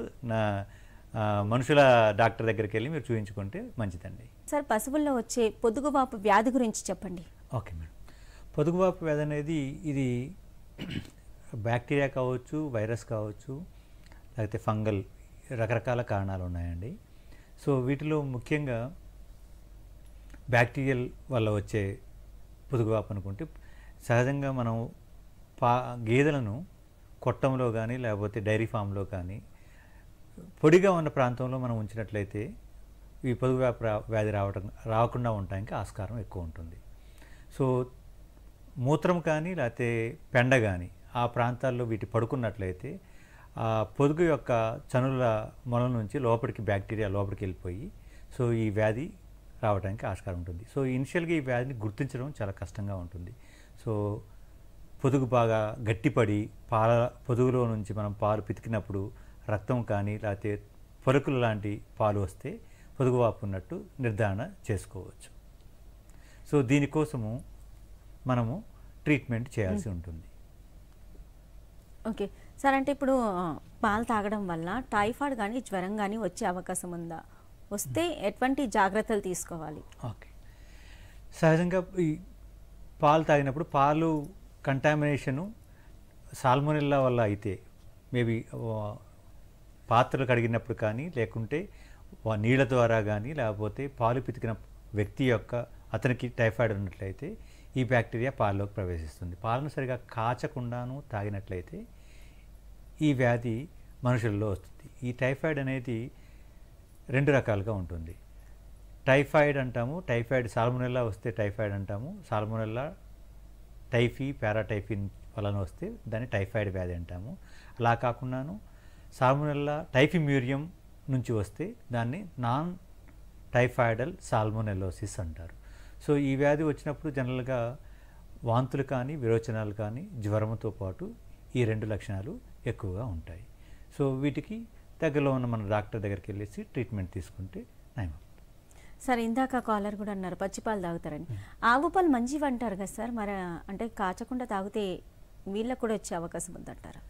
మనుషుల డాక్టర్ దగ్గరికి వెళ్ళి మీరు చూయించుకుంటే మంచిదండి. సార్, పశువుల్లో వచ్చే పొదుగువాపు వ్యాధి గురించి చెప్పండి. Okay madam. పొదుగువాపు వ్యాధి అనేది ఇది బ్యాక్టీరియా కావచ్చు, వైరస్ కావచ్చు, లేకపోతే ఫంగల్, రకరకాల కారణాలు ఉన్నాయండి. సో వీటిలో ముఖ్యంగా బ్యాక్టీరియల్ వల్ల వచ్చే పొదుగువాపు అనుకుంటే సహజంగా మనం గేదెలను కొట్టంలో కానీ లేకపోతే డైరీ ఫామ్లో కానీ పొడిగా ఉన్న ప్రాంతంలో మనం ఉంచినట్లయితే ఈ పొదుగు వ్యాధి రాకుండా ఉండడానికి ఆస్కారం ఎక్కువ ఉంటుంది. సో మూత్రం కానీ లేకపోతే పెండ కానీ ఆ ప్రాంతాల్లో వీటి పడుకున్నట్లయితే ఆ పొదుగు యొక్క చనుల మొల నుంచి లోపలికి బ్యాక్టీరియా లోపలికి వెళ్ళిపోయి సో ఈ వ్యాధి రావడానికి ఆస్కారం ఉంటుంది. సో ఇనిషియల్గా ఈ వ్యాధిని గుర్తించడం చాలా కష్టంగా ఉంటుంది. సో పొదుగు బాగా గట్టిపడి పొదుగులో నుంచి మనం పాలు పితికినప్పుడు రక్తం కానీ లేకపోతే పొలుకులు లాంటి పాలు వస్తే పొదుగువాపు ఉన్నట్టు నిర్ధారణ చేసుకోవచ్చు. సో దీనికోసము మనము ట్రీట్మెంట్ చేయాల్సి ఉంటుంది. ఓకే సార్, అంటే ఇప్పుడు పాలు తాగడం వల్ల టైఫాయిడ్ కానీ జ్వరం కానీ వచ్చే అవకాశం ఉందా? వస్తే ఎటువంటి జాగ్రత్తలు తీసుకోవాలి? ఓకే, సహజంగా ఈ పాలు తాగినప్పుడు పాలు కంటామినేషను సాల్మొనెల్లా వల్ల అయితే మేబీ పాత్రలు కడిగినప్పుడు కానీ, లేకుంటే నీళ్ళ ద్వారా కానీ, లేకపోతే పాలు పితికిన వ్యక్తి యొక్క అతనికి టైఫాయిడ్ ఉన్నట్లయితే ఈ బ్యాక్టీరియా పాలలోకి ప్రవేశిస్తుంది. పాలను సరిగా కాచకుండాను తాగినట్లయితే ఈ వ్యాధి మనుషుల్లో వస్తుంది. ఈ టైఫాయిడ్ అనేది 2 రకాలుగా ఉంటుంది. టైఫాయిడ్ అంటాము, టైఫాయిడ్ సాల్మొనెల్లా వస్తే టైఫాయిడ్ అంటాము. సాల్మొనెల్లా టైఫీ, పారాటైఫిన్ వలన వస్తే దాన్ని టైఫాయిడ్ వ్యాధి అంటాము. అలా కాకుండాను సాల్మొనెల్లా టైఫిమ్యూరియం నుంచి వస్తే దాన్ని నాన్ టైఫాయిడల్ సాల్మొనెల్లోసిస్ అంటారు. సో ఈ వ్యాధి వచ్చినప్పుడు జనరల్గా వాంతులు కానీ, విరోచనాలు కానీ, జ్వరంతో పాటు ఈ 2 లక్షణాలు ఎక్కువగా ఉంటాయి. సో వీటికి దగ్గరలో ఉన్న మన డాక్టర్ దగ్గరికి వెళ్ళేసి ట్రీట్మెంట్ తీసుకుంటే నయం. సార్ ఇందాక కాలర్ కూడా అన్నారు పచ్చిపాలు తాగుతారని. ఆవు పాలు మంచివి అంటారు కదా సార్, మరి అంటే కాచకుండా తాగితే వీళ్ళకు కూడా వచ్చే అవకాశం ఉందంటారా?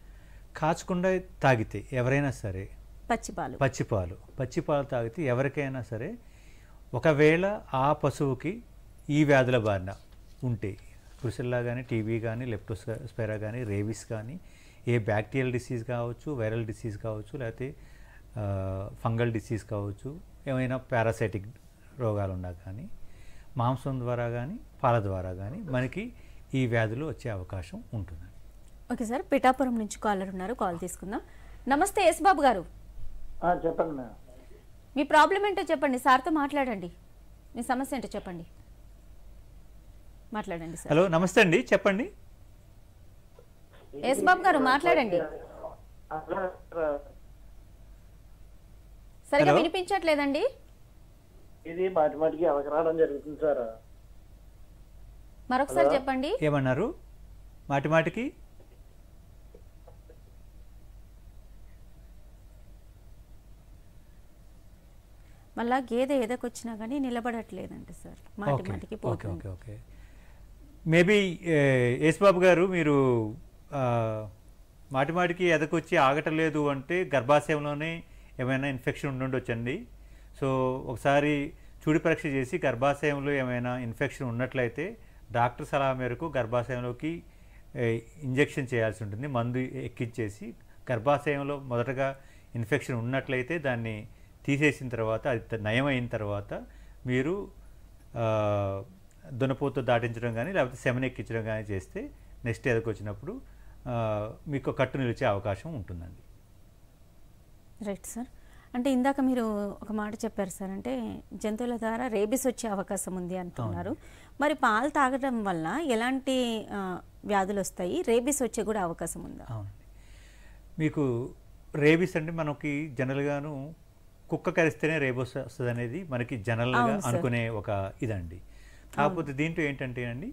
కాచకుండా తాగితే ఎవరైనా సరే పచ్చిపాలు తాగితే ఎవరికైనా సరే, ఒకవేళ ఆ పశువుకి ఈ వ్యాధుల బారిన ఉంటే బ్రుసెల్లా కానీ, టీబీ కానీ, లెప్టోస్పైరా కానీ, రేబిస్ కానీ, ఏ బ్యాక్టీరియల్ డిసీజ్ కావచ్చు, వైరల్ డిసీజ్ కావచ్చు, లేకపోతే ఫంగల్ డిసీజ్ కావచ్చు, ఏమైనా పారాసైటిక్ రోగాలు ఉన్నా కానీ మాంసం ద్వారా కానీ, పాల ద్వారా కానీ మనకి ఈ వ్యాధులు వచ్చే అవకాశం ఉంటుంది. ఓకే సార్, పిఠాపురం నుంచి కాలర్ ఉన్నారు, కాల్ తీసుకుందాం. నమస్తే ఎస్ బాబు గారు. చెప్పండి మేడం. మీ ప్రాబ్లం ఏంటో చెప్పండి, సార్తో మాట్లాడండి. మీ సమస్య ఏంటో చెప్పండి, మాట్లాడండి సార్. హలో, నమస్తే అండి, చెప్పండి. ఎస్ బాబు గారు మాట్లాడండి. సరిగా వినిపించట్లేదండి. ఇది మాటిమాటికి అవకరావడం జరుగుతుంది సార్. మరొకసారి చెప్పండి. ఏమన్నారు? మాటిమాటికి మళ్ళా గేదె ఎదకొచ్చినా కానీ నిలబడట్లేదండి సార్, మాటిమాటికి పోతుంది. ఓకే. మేబీ యేసుబాబు గారు, మీరు మాటిమాటికి ఎదకొచ్చి ఆగటలేదు అంటే గర్భాశయంలోనే ఏమైనా ఇన్ఫెక్షన్ ఉండొచ్చండి. సో ఒకసారి చూడి పరీక్ష చేసి గర్భాశయంలో ఏమైనా ఇన్ఫెక్షన్ ఉన్నట్లయితే డాక్టర్ సలహా మేరకు గర్భాశయంలోకి ఇంజెక్షన్ చేయాల్సి ఉంటుంది. మందు ఎక్కించేసి గర్భాశయంలో మొదటగా ఇన్ఫెక్షన్ ఉన్నట్లయితే దాన్ని తీసేసిన తర్వాత, అది నయం అయిన తర్వాత మీరు దున్నపోతు దాటించడం కానీ, లేకపోతే సెమన్ ఎక్కించడం కానీ చేస్తే నెక్స్ట్ ఎదకొచ్చినప్పుడు మీకు కట్టు నిలిచే అవకాశం ఉంటుందండి. Right sir. అంటే ఇందాక మీరు ఒక మాట చెప్పారు సార్, అంటే జంతువుల ద్వారా రేబిస్ వచ్చే అవకాశం ఉంది అంటున్నారు. మరి పాలు తాగడం వల్ల ఎలాంటి వ్యాధులు వస్తాయి, రేబిస్ వచ్చే కూడా అవకాశం ఉందా? అవునండి. మీకు రేబిస్ అంటే మనకి జనరల్గాను కుక్క కరిస్తేనే రేబిస్ వస్తుంది అనేది మనకి జనరల్గా అనుకునే ఒక ఇదండి. కాకపోతే దీంట్లో ఏంటంటేనండి,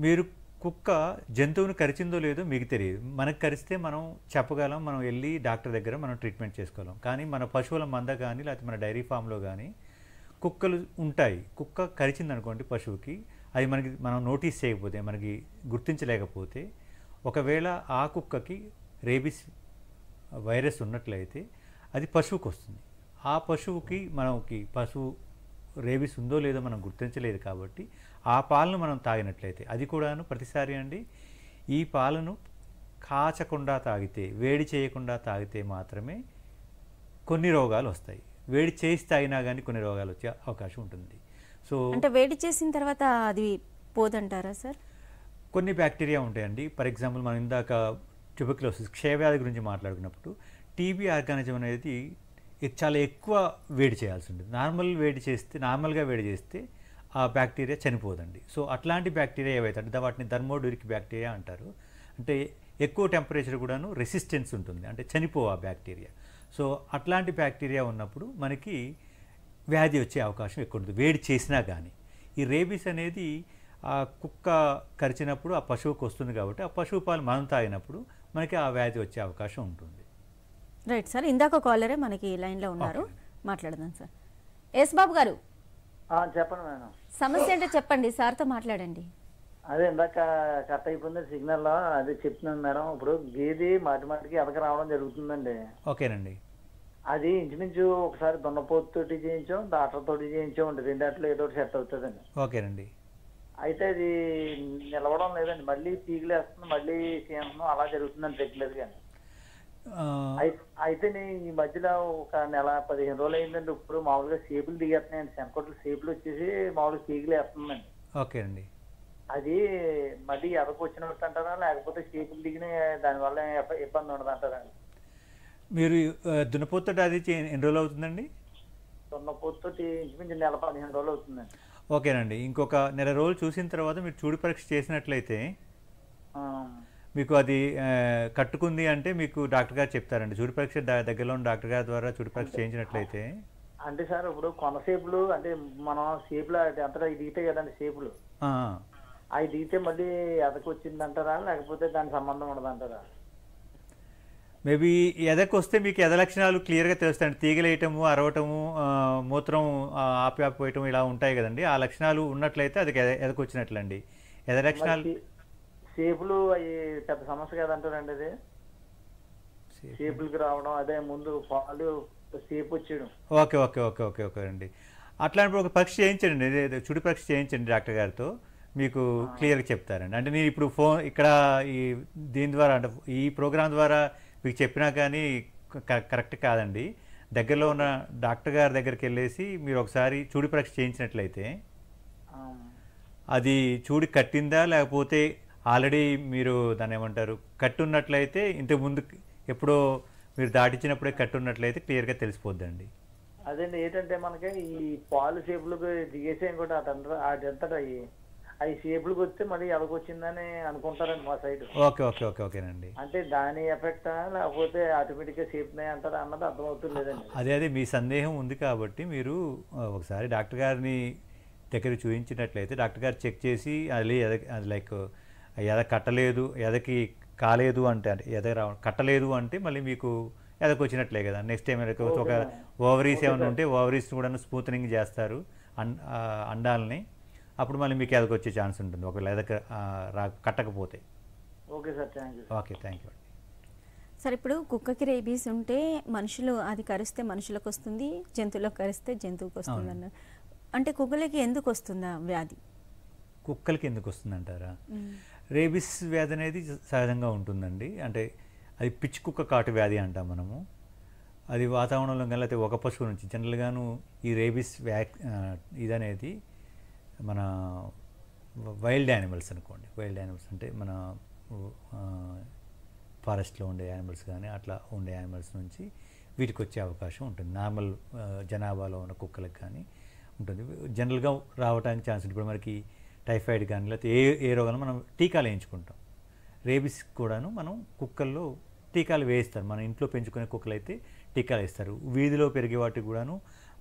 మీరు కుక్క జంతువుని కరిచిందో లేదో మీకు తెలియదు. మనకు కరిస్తే మనం చెప్పగలం, మనం వెళ్ళి డాక్టర్ దగ్గర మనం ట్రీట్మెంట్ చేసుకోగలం. కానీ మన పశువుల మంద కానీ, లేకపోతే మన డైరీ ఫామ్లో కానీ కుక్కలు ఉంటాయి. కుక్క కరిచింది అనుకోండి పశువుకి, అది మనం నోటీస్ చేయకపోతే, మనకి గుర్తించలేకపోతే, ఒకవేళ ఆ కుక్కకి రేబిస్ వైరస్ ఉన్నట్లయితే అది పశువుకి వస్తుంది. ఆ పశువుకి పశువు రేబిస్ ఉందో లేదో మనం గుర్తించలేదు కాబట్టి ఆ పాలను మనం తాగినట్లయితే, అది కూడాను ప్రతిసారి అండి, ఈ పాలను కాచకుండా తాగితే, వేడి చేయకుండా తాగితే మాత్రమే కొన్ని రోగాలు వస్తాయి. వేడి చేసి తాగినా కానీ కొన్ని రోగాలు వచ్చే అవకాశం ఉంటుంది. సో అంటే వేడి చేసిన తర్వాత అది పోదంటారా సార్? కొన్ని బ్యాక్టీరియా ఉంటాయండి. ఫర్ ఎగ్జాంపుల్ మనం ఇందాక ట్యూబర్క్యులోసిస్, క్షయవ్యాధి గురించి మాట్లాడుకున్నప్పుడు, టీబీ ఆర్గానిజం అనేది చాలా ఎక్కువ వేడి చేయాల్సి ఉంటుంది. నార్మల్గా వేడి చేస్తే ఆ బ్యాక్టీరియా చనిపోదండి. సో అట్లాంటి బ్యాక్టీరియా ఏవైతే అంటే వాటిని థర్మోడూరిక్ బ్యాక్టీరియా అంటారు. అంటే ఎక్కువ టెంపరేచర్ కూడాను రెసిస్టెన్స్ ఉంటుంది, అంటే చనిపోవు ఆ బ్యాక్టీరియా. సో అట్లాంటి బ్యాక్టీరియా ఉన్నప్పుడు మనకి వ్యాధి వచ్చే అవకాశం ఎక్కువ ఉంటుంది, వేడి చేసినా కానీ. ఈ రేబిస్ అనేది ఆ కుక్క కరిచినప్పుడు ఆ పశువుకు వస్తుంది కాబట్టి ఆ పశువు పాలు మనం తాగినప్పుడు మనకి ఆ వ్యాధి వచ్చే అవకాశం ఉంటుంది. Right sir. ఇందాక కాలరే మనకి లైన్లో ఉన్నారు, మాట్లాడదాం సార్. ఎస్ బాబు గారు, చెప్పండి మేడం. సమస్య ఏంటో చెప్పండి, సార్తో మాట్లాడండి. అదే ఇందాక కట్ అయిపోయింది సిగ్నల్, అదే చెప్తున్నాను మేడం. ఇప్పుడు గేది మాటిమాటికి ఎదక రావడం జరుగుతుందండి. ఓకేనండి. అది ఇంచుమించు ఒకసారి దున్నపోతు తోటి చేయించాం, డాక్టర్ తోటి చేయించాం, 2 ఏదో సెట్ అవుతుందండి. ఓకేనండి. అయితే అది నిలవడం లేదండి, మళ్ళీ పీకులు వేస్తుంది, మళ్ళీ చేస్తున్నాం, అలా జరుగుతుందండి రెగ్యులర్ గా. ఆ, అయితే ఈ మధ్యలో ఒక నెల 15 రోజులు అయిందండి, ఇప్పుడు మామూలుగా సేపులు దిగేస్తున్నాయండి, శనకొట్లు సేపులు వచ్చేసి మామూలుగా పీకులు వేస్తుందండి. ఓకే అండి. అది మళ్ళీ ఎదకు వచ్చినట్టు అంటారా, లేకపోతే సేపులు దిగిన దానివల్ల ఇబ్బంది ఉండదు అంటారా? మీరు దున్నపోతు అది ఎన్ని రోజులు అవుతుందండి? దున్నపోతుతో ఇంచుమించు నెల 15 రోజులు అవుతుందండి. ఓకేనండి. ఇంకొక నెల రోజులు చూసిన తర్వాత మీరు చూడు పరీక్ష చేసినట్లయితే ఆ, మీకు అది కట్టుకుంది అంటే మీకు డాక్టర్ గారు చెప్తారండి. చూడు పరీక్ష దగ్గరలో ఉన్న డాక్టర్ గారి ద్వారా చూడు పరీక్ష చేయించినట్లయితే. అంటే సార్ ఇప్పుడు కొన సేపులు అంటే మనం సేపులు అంతటా దిగితే కదండి సేపులు, ఆ, అవి దిగితే మళ్ళీ ఎదకు వచ్చిందంటారా, లేకపోతే దాని సంబంధం ఉండదంటారా? మేబీ ఎదకు వస్తే మీకు ఎద లక్షణాలు క్లియర్గా తెలుస్తాయండి. తీగలేయటము, అరవటము, మూత్రం ఆపిపోయటం ఇలా ఉంటాయి కదండి. ఆ లక్షణాలు ఉన్నట్లయితే అది ఎదకు వచ్చినట్లండి. ఎద లక్షణాలు సేపులు అవి పెద్ద సమస్య కదంటారండి. అది సేపులకి రావడం, అదే ముందు పాలు సేపు వచ్చేయడం. Okay okay okay okay okay అండి. అట్లాంటి ఒక పరీక్ష చేయించండి, చుడి పరీక్ష చేయించండి డాక్టర్ గారితో, మీకు క్లియర్గా చెప్తారండి. అంటే నేను ఇప్పుడు ఇక్కడ దీని ద్వారా అంటే ఈ ప్రోగ్రాం ద్వారా మీకు చెప్పినా కానీ కరెక్ట్ కాదండి. దగ్గరలో ఉన్న డాక్టర్ గారి దగ్గరికి వెళ్ళేసి మీరు ఒకసారి చూడి పరీక్ష చేయించినట్లయితే అది చూడి కట్టిందా లేకపోతే ఆల్రెడీ మీరు దాన్ని ఏమంటారు కట్టున్నట్లయితే ఇంతకుముందు ఎప్పుడో మీరు దాటించినప్పుడే కట్టున్నట్లయితే క్లియర్గా తెలిసిపోద్దండి. అదండి ఏంటంటే మనకి ఈ పాలు సేపులకు దిగేసే ఇంకోటి అదంతటా అవి సేపులకు వస్తే మళ్ళీ ఎలాగొచ్చిందని అనుకుంటారండి మా సైడ్. ఓకే ఓకే ఓకే ఓకేనండి. అంటే దాని ఎఫెక్టా లేకపోతే ఆటోమేటిక్గా సేపునాయి అంటారా అన్నది అర్థమవుతుంది లేదండి. అదే మీ సందేహం ఉంది కాబట్టి మీరు ఒకసారి డాక్టర్ గారిని దగ్గర చూపించినట్లయితే డాక్టర్ గారు చెక్ చేసి అది లైక్ ఎద కట్టలేదు, ఎదకి కాలేదు అంటే ఎద కట్టలేదు అంటే మళ్ళీ మీకు ఎదకు వచ్చినట్లే కదా. నెక్స్ట్ టైం ఒక ఓవరీస్ ఏమైనా ఉంటే ఓవరీస్ కూడా స్మూత్నింగ్ చేస్తారు అండాలని, అప్పుడు మళ్ళీ మీకు ఎదకు వచ్చే ఛాన్స్ ఉంటుంది ఒకవేళ ఎదక కట్టకపోతే. Okay sir, thank you. Okay, thank you అండి. సార్ ఇప్పుడు కుక్కకి రేబీస్ ఉంటే మనుషులు అది కరిస్తే మనుషులకు వస్తుంది, జంతువులకు కరిస్తే జంతువుకి వస్తుంది అన్నారు. అంటే కుక్కలకి ఎందుకు వస్తుందా వ్యాధి? కుక్కలకి ఎందుకు వస్తుందంటారా? రేబిస్ వ్యాధి అనేది సహజంగా ఉంటుందండి. అంటే అది పిచ్చి కుక్క కాటు వ్యాధి అంటాం మనము. అది వాతావరణంలో కలిగితే ఒక పశువు నుంచి జనరల్గాను ఈ రేబిస్ ఇదనేది మన వైల్డ్ యానిమల్స్ అనుకోండి. వైల్డ్ యానిమల్స్ అంటే మన ఫారెస్ట్లో ఉండే యానిమల్స్ కానీ అట్లా ఉండే యానిమల్స్ నుంచి వీటికి వచ్చే అవకాశం ఉంటుంది. నార్మల్ జనాభాలో ఉన్న కుక్కలకు కానీ ఉంటుంది. జనరల్గా రావడానికి ఛాన్స్ ఉంటుంది. ఇప్పుడు మనకి టైఫాయిడ్ కానీ లేకపోతే ఏ రోగాలు మనం టీకాలు వేయించుకుంటాం. రేబిస్ కూడాను మనం కుక్కల్లో టీకాలు వేయిస్తారు. మన ఇంట్లో పెంచుకునే కుక్కలు అయితే టీకాలు వేస్తారు. వీధిలో పెరిగే వాటికి కూడాను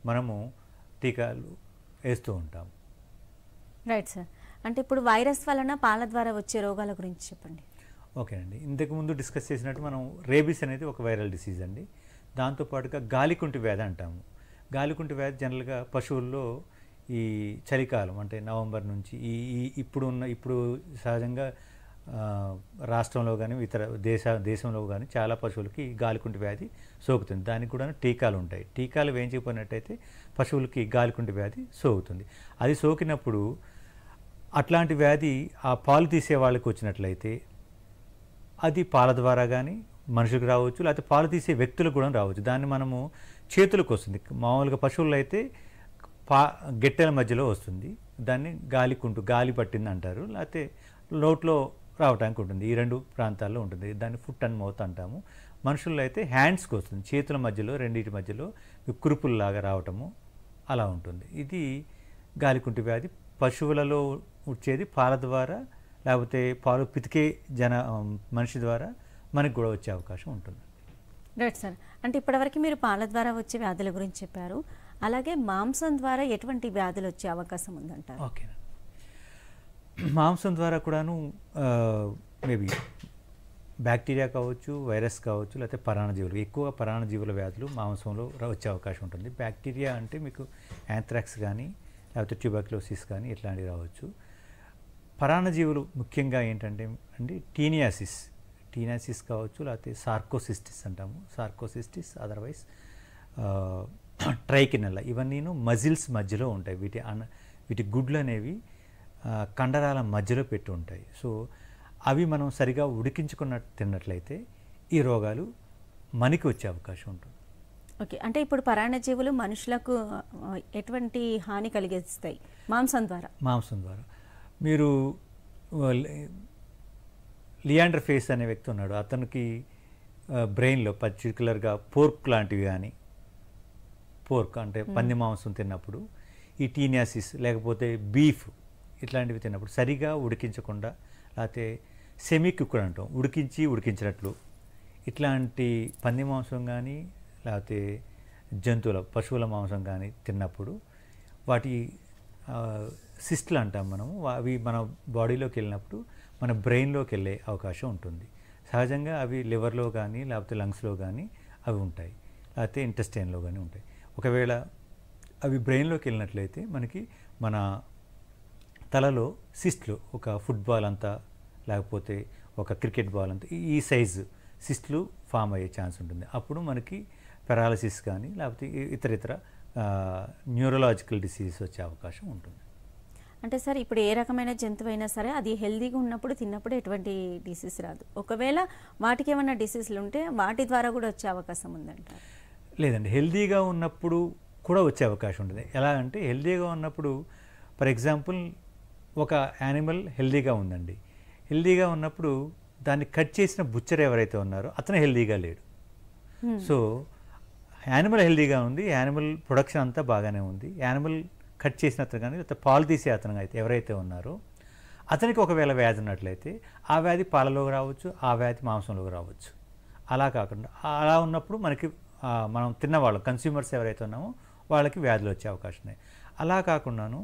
మనము టీకాలు వేస్తూ ఉంటాము. Right sir. అంటే ఇప్పుడు వైరస్ వలన పాల ద్వారా వచ్చే రోగాల గురించి చెప్పండి. ఓకేనండి, ఇంతకుముందు డిస్కస్ చేసినట్టు మనం రేబిస్ అనేది ఒక వైరల్ డిసీజ్ అండి. దాంతోపాటుగా గాలికుంటి వ్యాధి అంటాము. గాలికుంటి వ్యాధి జనరల్గా పశువుల్లో ఈ చలికాలం అంటే నవంబర్ నుంచి ఇప్పుడు సహజంగా రాష్ట్రంలో కానీ ఇతర దేశంలో కానీ చాలా పశువులకి గాలికుంటి వ్యాధి సోకుతుంది. దానికి కూడా టీకాలు ఉంటాయి. టీకాలు వేయించకపోయినట్టయితే పశువులకి గాలికుంటి వ్యాధి సోకుతుంది. అది సోకినప్పుడు అట్లాంటి వ్యాధి ఆ పాలు తీసే వాళ్ళకి వచ్చినట్లయితే అది పాల ద్వారా కానీ మనుషులకు రావచ్చు, లేకపోతే పాలు తీసే వ్యక్తులకు కూడా రావచ్చు. దాన్ని మనము చేతులకు వస్తుంది. మామూలుగా పశువులు అయితే గెట్టెల మధ్యలో వస్తుంది. దాన్ని గాలి పట్టింది అంటారు, లేకపోతే నోట్లో రావడానికి ఉంటుంది. ఈ రెండు ప్రాంతాల్లో ఉంటుంది. దాన్ని ఫుట్ అండ్ మౌత్ అంటాము. మనుషుల్లో అయితే హ్యాండ్స్కి వస్తుంది. చేతుల మధ్యలో రెండింటి మధ్యలో కురుపుల్లాగా రావటము అలా ఉంటుంది. ఇది గాలికుంటి వ్యాధి. పశువులలో వచ్చేది పాల ద్వారా లేకపోతే పాలు పితికే మనిషి ద్వారా మనకు కూడా వచ్చే అవకాశం ఉంటుంది. Right sir. అంటే ఇప్పటివరకు మీరు పాల ద్వారా వచ్చే వ్యాధుల గురించి చెప్పారు. అలాగే మాంసం ద్వారా ఎటువంటి వ్యాధులు వచ్చే అవకాశం ఉందంటారు? ఓకే, మాంసం ద్వారా కూడాను మేబీ బ్యాక్టీరియా కావచ్చు, వైరస్ కావచ్చు, లేకపోతే పరాణజీవులు, ఎక్కువ పరాణజీవుల వ్యాధులు మాంసంలో వచ్చే అవకాశం ఉంటుంది. బ్యాక్టీరియా అంటే మీకు యాంథ్రాక్స్ కానీ లేకపోతే ట్యూబర్క్లోసిస్ కానీ ఇట్లాంటివి రావచ్చు. పరాణజీవులు ముఖ్యంగా ఏంటంటే అండి టీనియాసిస్ కావచ్చు, లేకపోతే సార్కోసిస్టిస్ అంటాము. సార్కోసిస్టిస్ అదర్వైజ్ ట్రైకినెల్లా, ఇవన్నీను మజిల్స్ మధ్యలో ఉంటాయి. వీటి గుడ్లు అనేవి కండరాల మధ్యలో పెట్టి ఉంటాయి. సో అవి మనం సరిగా ఉడికించుకున్న తిన్నట్లయితే ఈ రోగాలు మనకి వచ్చే అవకాశం ఉంటుంది. ఓకే, అంటే ఇప్పుడు పరాన్నజీవులు మనుషులకు ఎటువంటి హాని కలిగిస్తాయి మాంసం ద్వారా? మాంసం ద్వారా మీరు లియాండర్ ఫేస్ అనే వ్యక్తి ఉన్నాడు. అతనికి బ్రెయిన్లో పర్టిక్యులర్గా పోర్క్ లాంటివి కానీ, పోర్క్ అంటే పంది మాంసం తిన్నప్పుడు ఈ టీనియాసిస్ లేకపోతే బీఫ్ ఇట్లాంటివి తిన్నప్పుడు సరిగా ఉడికించకుండా, లేకపోతే సెమీ కుక్కడ్ అంటాం, ఉడికించినట్లు ఇట్లాంటి పంది మాంసం కానీ లేకపోతే పశువుల మాంసం కానీ తిన్నప్పుడు వాటి సిస్ట్లు అంటాం మనము, అవి మన బాడీలోకి వెళ్ళినప్పుడు మన బ్రెయిన్లోకి వెళ్ళే అవకాశం ఉంటుంది. సహజంగా అవి లివర్లో కానీ లేకపోతే లంగ్స్లో కానీ అవి ఉంటాయి, లేకపోతే ఇంటెస్టైన్లో కానీ ఉంటాయి. ఒకవేళ అవి బ్రెయిన్లోకి వెళ్ళినట్లయితే మనకి మన తలలో సిస్ట్లు ఒక ఫుట్బాల్ అంతా లేకపోతే ఒక క్రికెట్ బాల్ అంతా ఈ సైజు సిస్ట్లు ఫామ్ అయ్యే ఛాన్స్ ఉంటుంది. అప్పుడు మనకి పెరాలసిస్ కానీ లేకపోతే ఇతర న్యూరలాజికల్ డిసీజెస్ వచ్చే అవకాశం ఉంటుంది. అంటే సార్ ఇప్పుడు ఏ రకమైన జంతువు అయినా సరే అది హెల్దీగా ఉన్నప్పుడు తిన్నప్పుడు ఎటువంటి డిసీజ్ రాదు. ఒకవేళ వాటికి ఏమైనా డిసీజులు ఉంటే వాటి ద్వారా కూడా వచ్చే అవకాశం ఉందంటారు? లేదండి, హెల్దీగా ఉన్నప్పుడు కూడా వచ్చే అవకాశం ఉంటుంది. ఎలా అంటే హెల్దీగా ఉన్నప్పుడు ఫర్ ఎగ్జాంపుల్ ఒక యానిమల్ హెల్దీగా ఉందండి, హెల్దీగా ఉన్నప్పుడు దాన్ని కట్ చేసిన బుచ్చర్ ఎవరైతే ఉన్నారో అతను హెల్దీగా లేడు. సో యానిమల్ హెల్దీగా ఉంది, యానిమల్ ప్రొడక్షన్ అంతా బాగానే ఉంది, యానిమల్ కట్ చేసిన అతను కానీ లేకపోతే పాలు తీసే అతను అయితే ఎవరైతే ఉన్నారో అతనికి ఒకవేళ వ్యాధి ఉన్నట్లయితే ఆ వ్యాధి పాలలోకి రావచ్చు, ఆ వ్యాధి మాంసంలోకి రావచ్చు. అలా కాకుండా అలా ఉన్నప్పుడు మనకి మనం తిన్నవాళ్ళు కన్స్యూమర్స్ ఎవరైతే ఉన్నామో వాళ్ళకి వ్యాధులు వచ్చే అవకాశం ఉన్నాయి. అలా కాకుండాను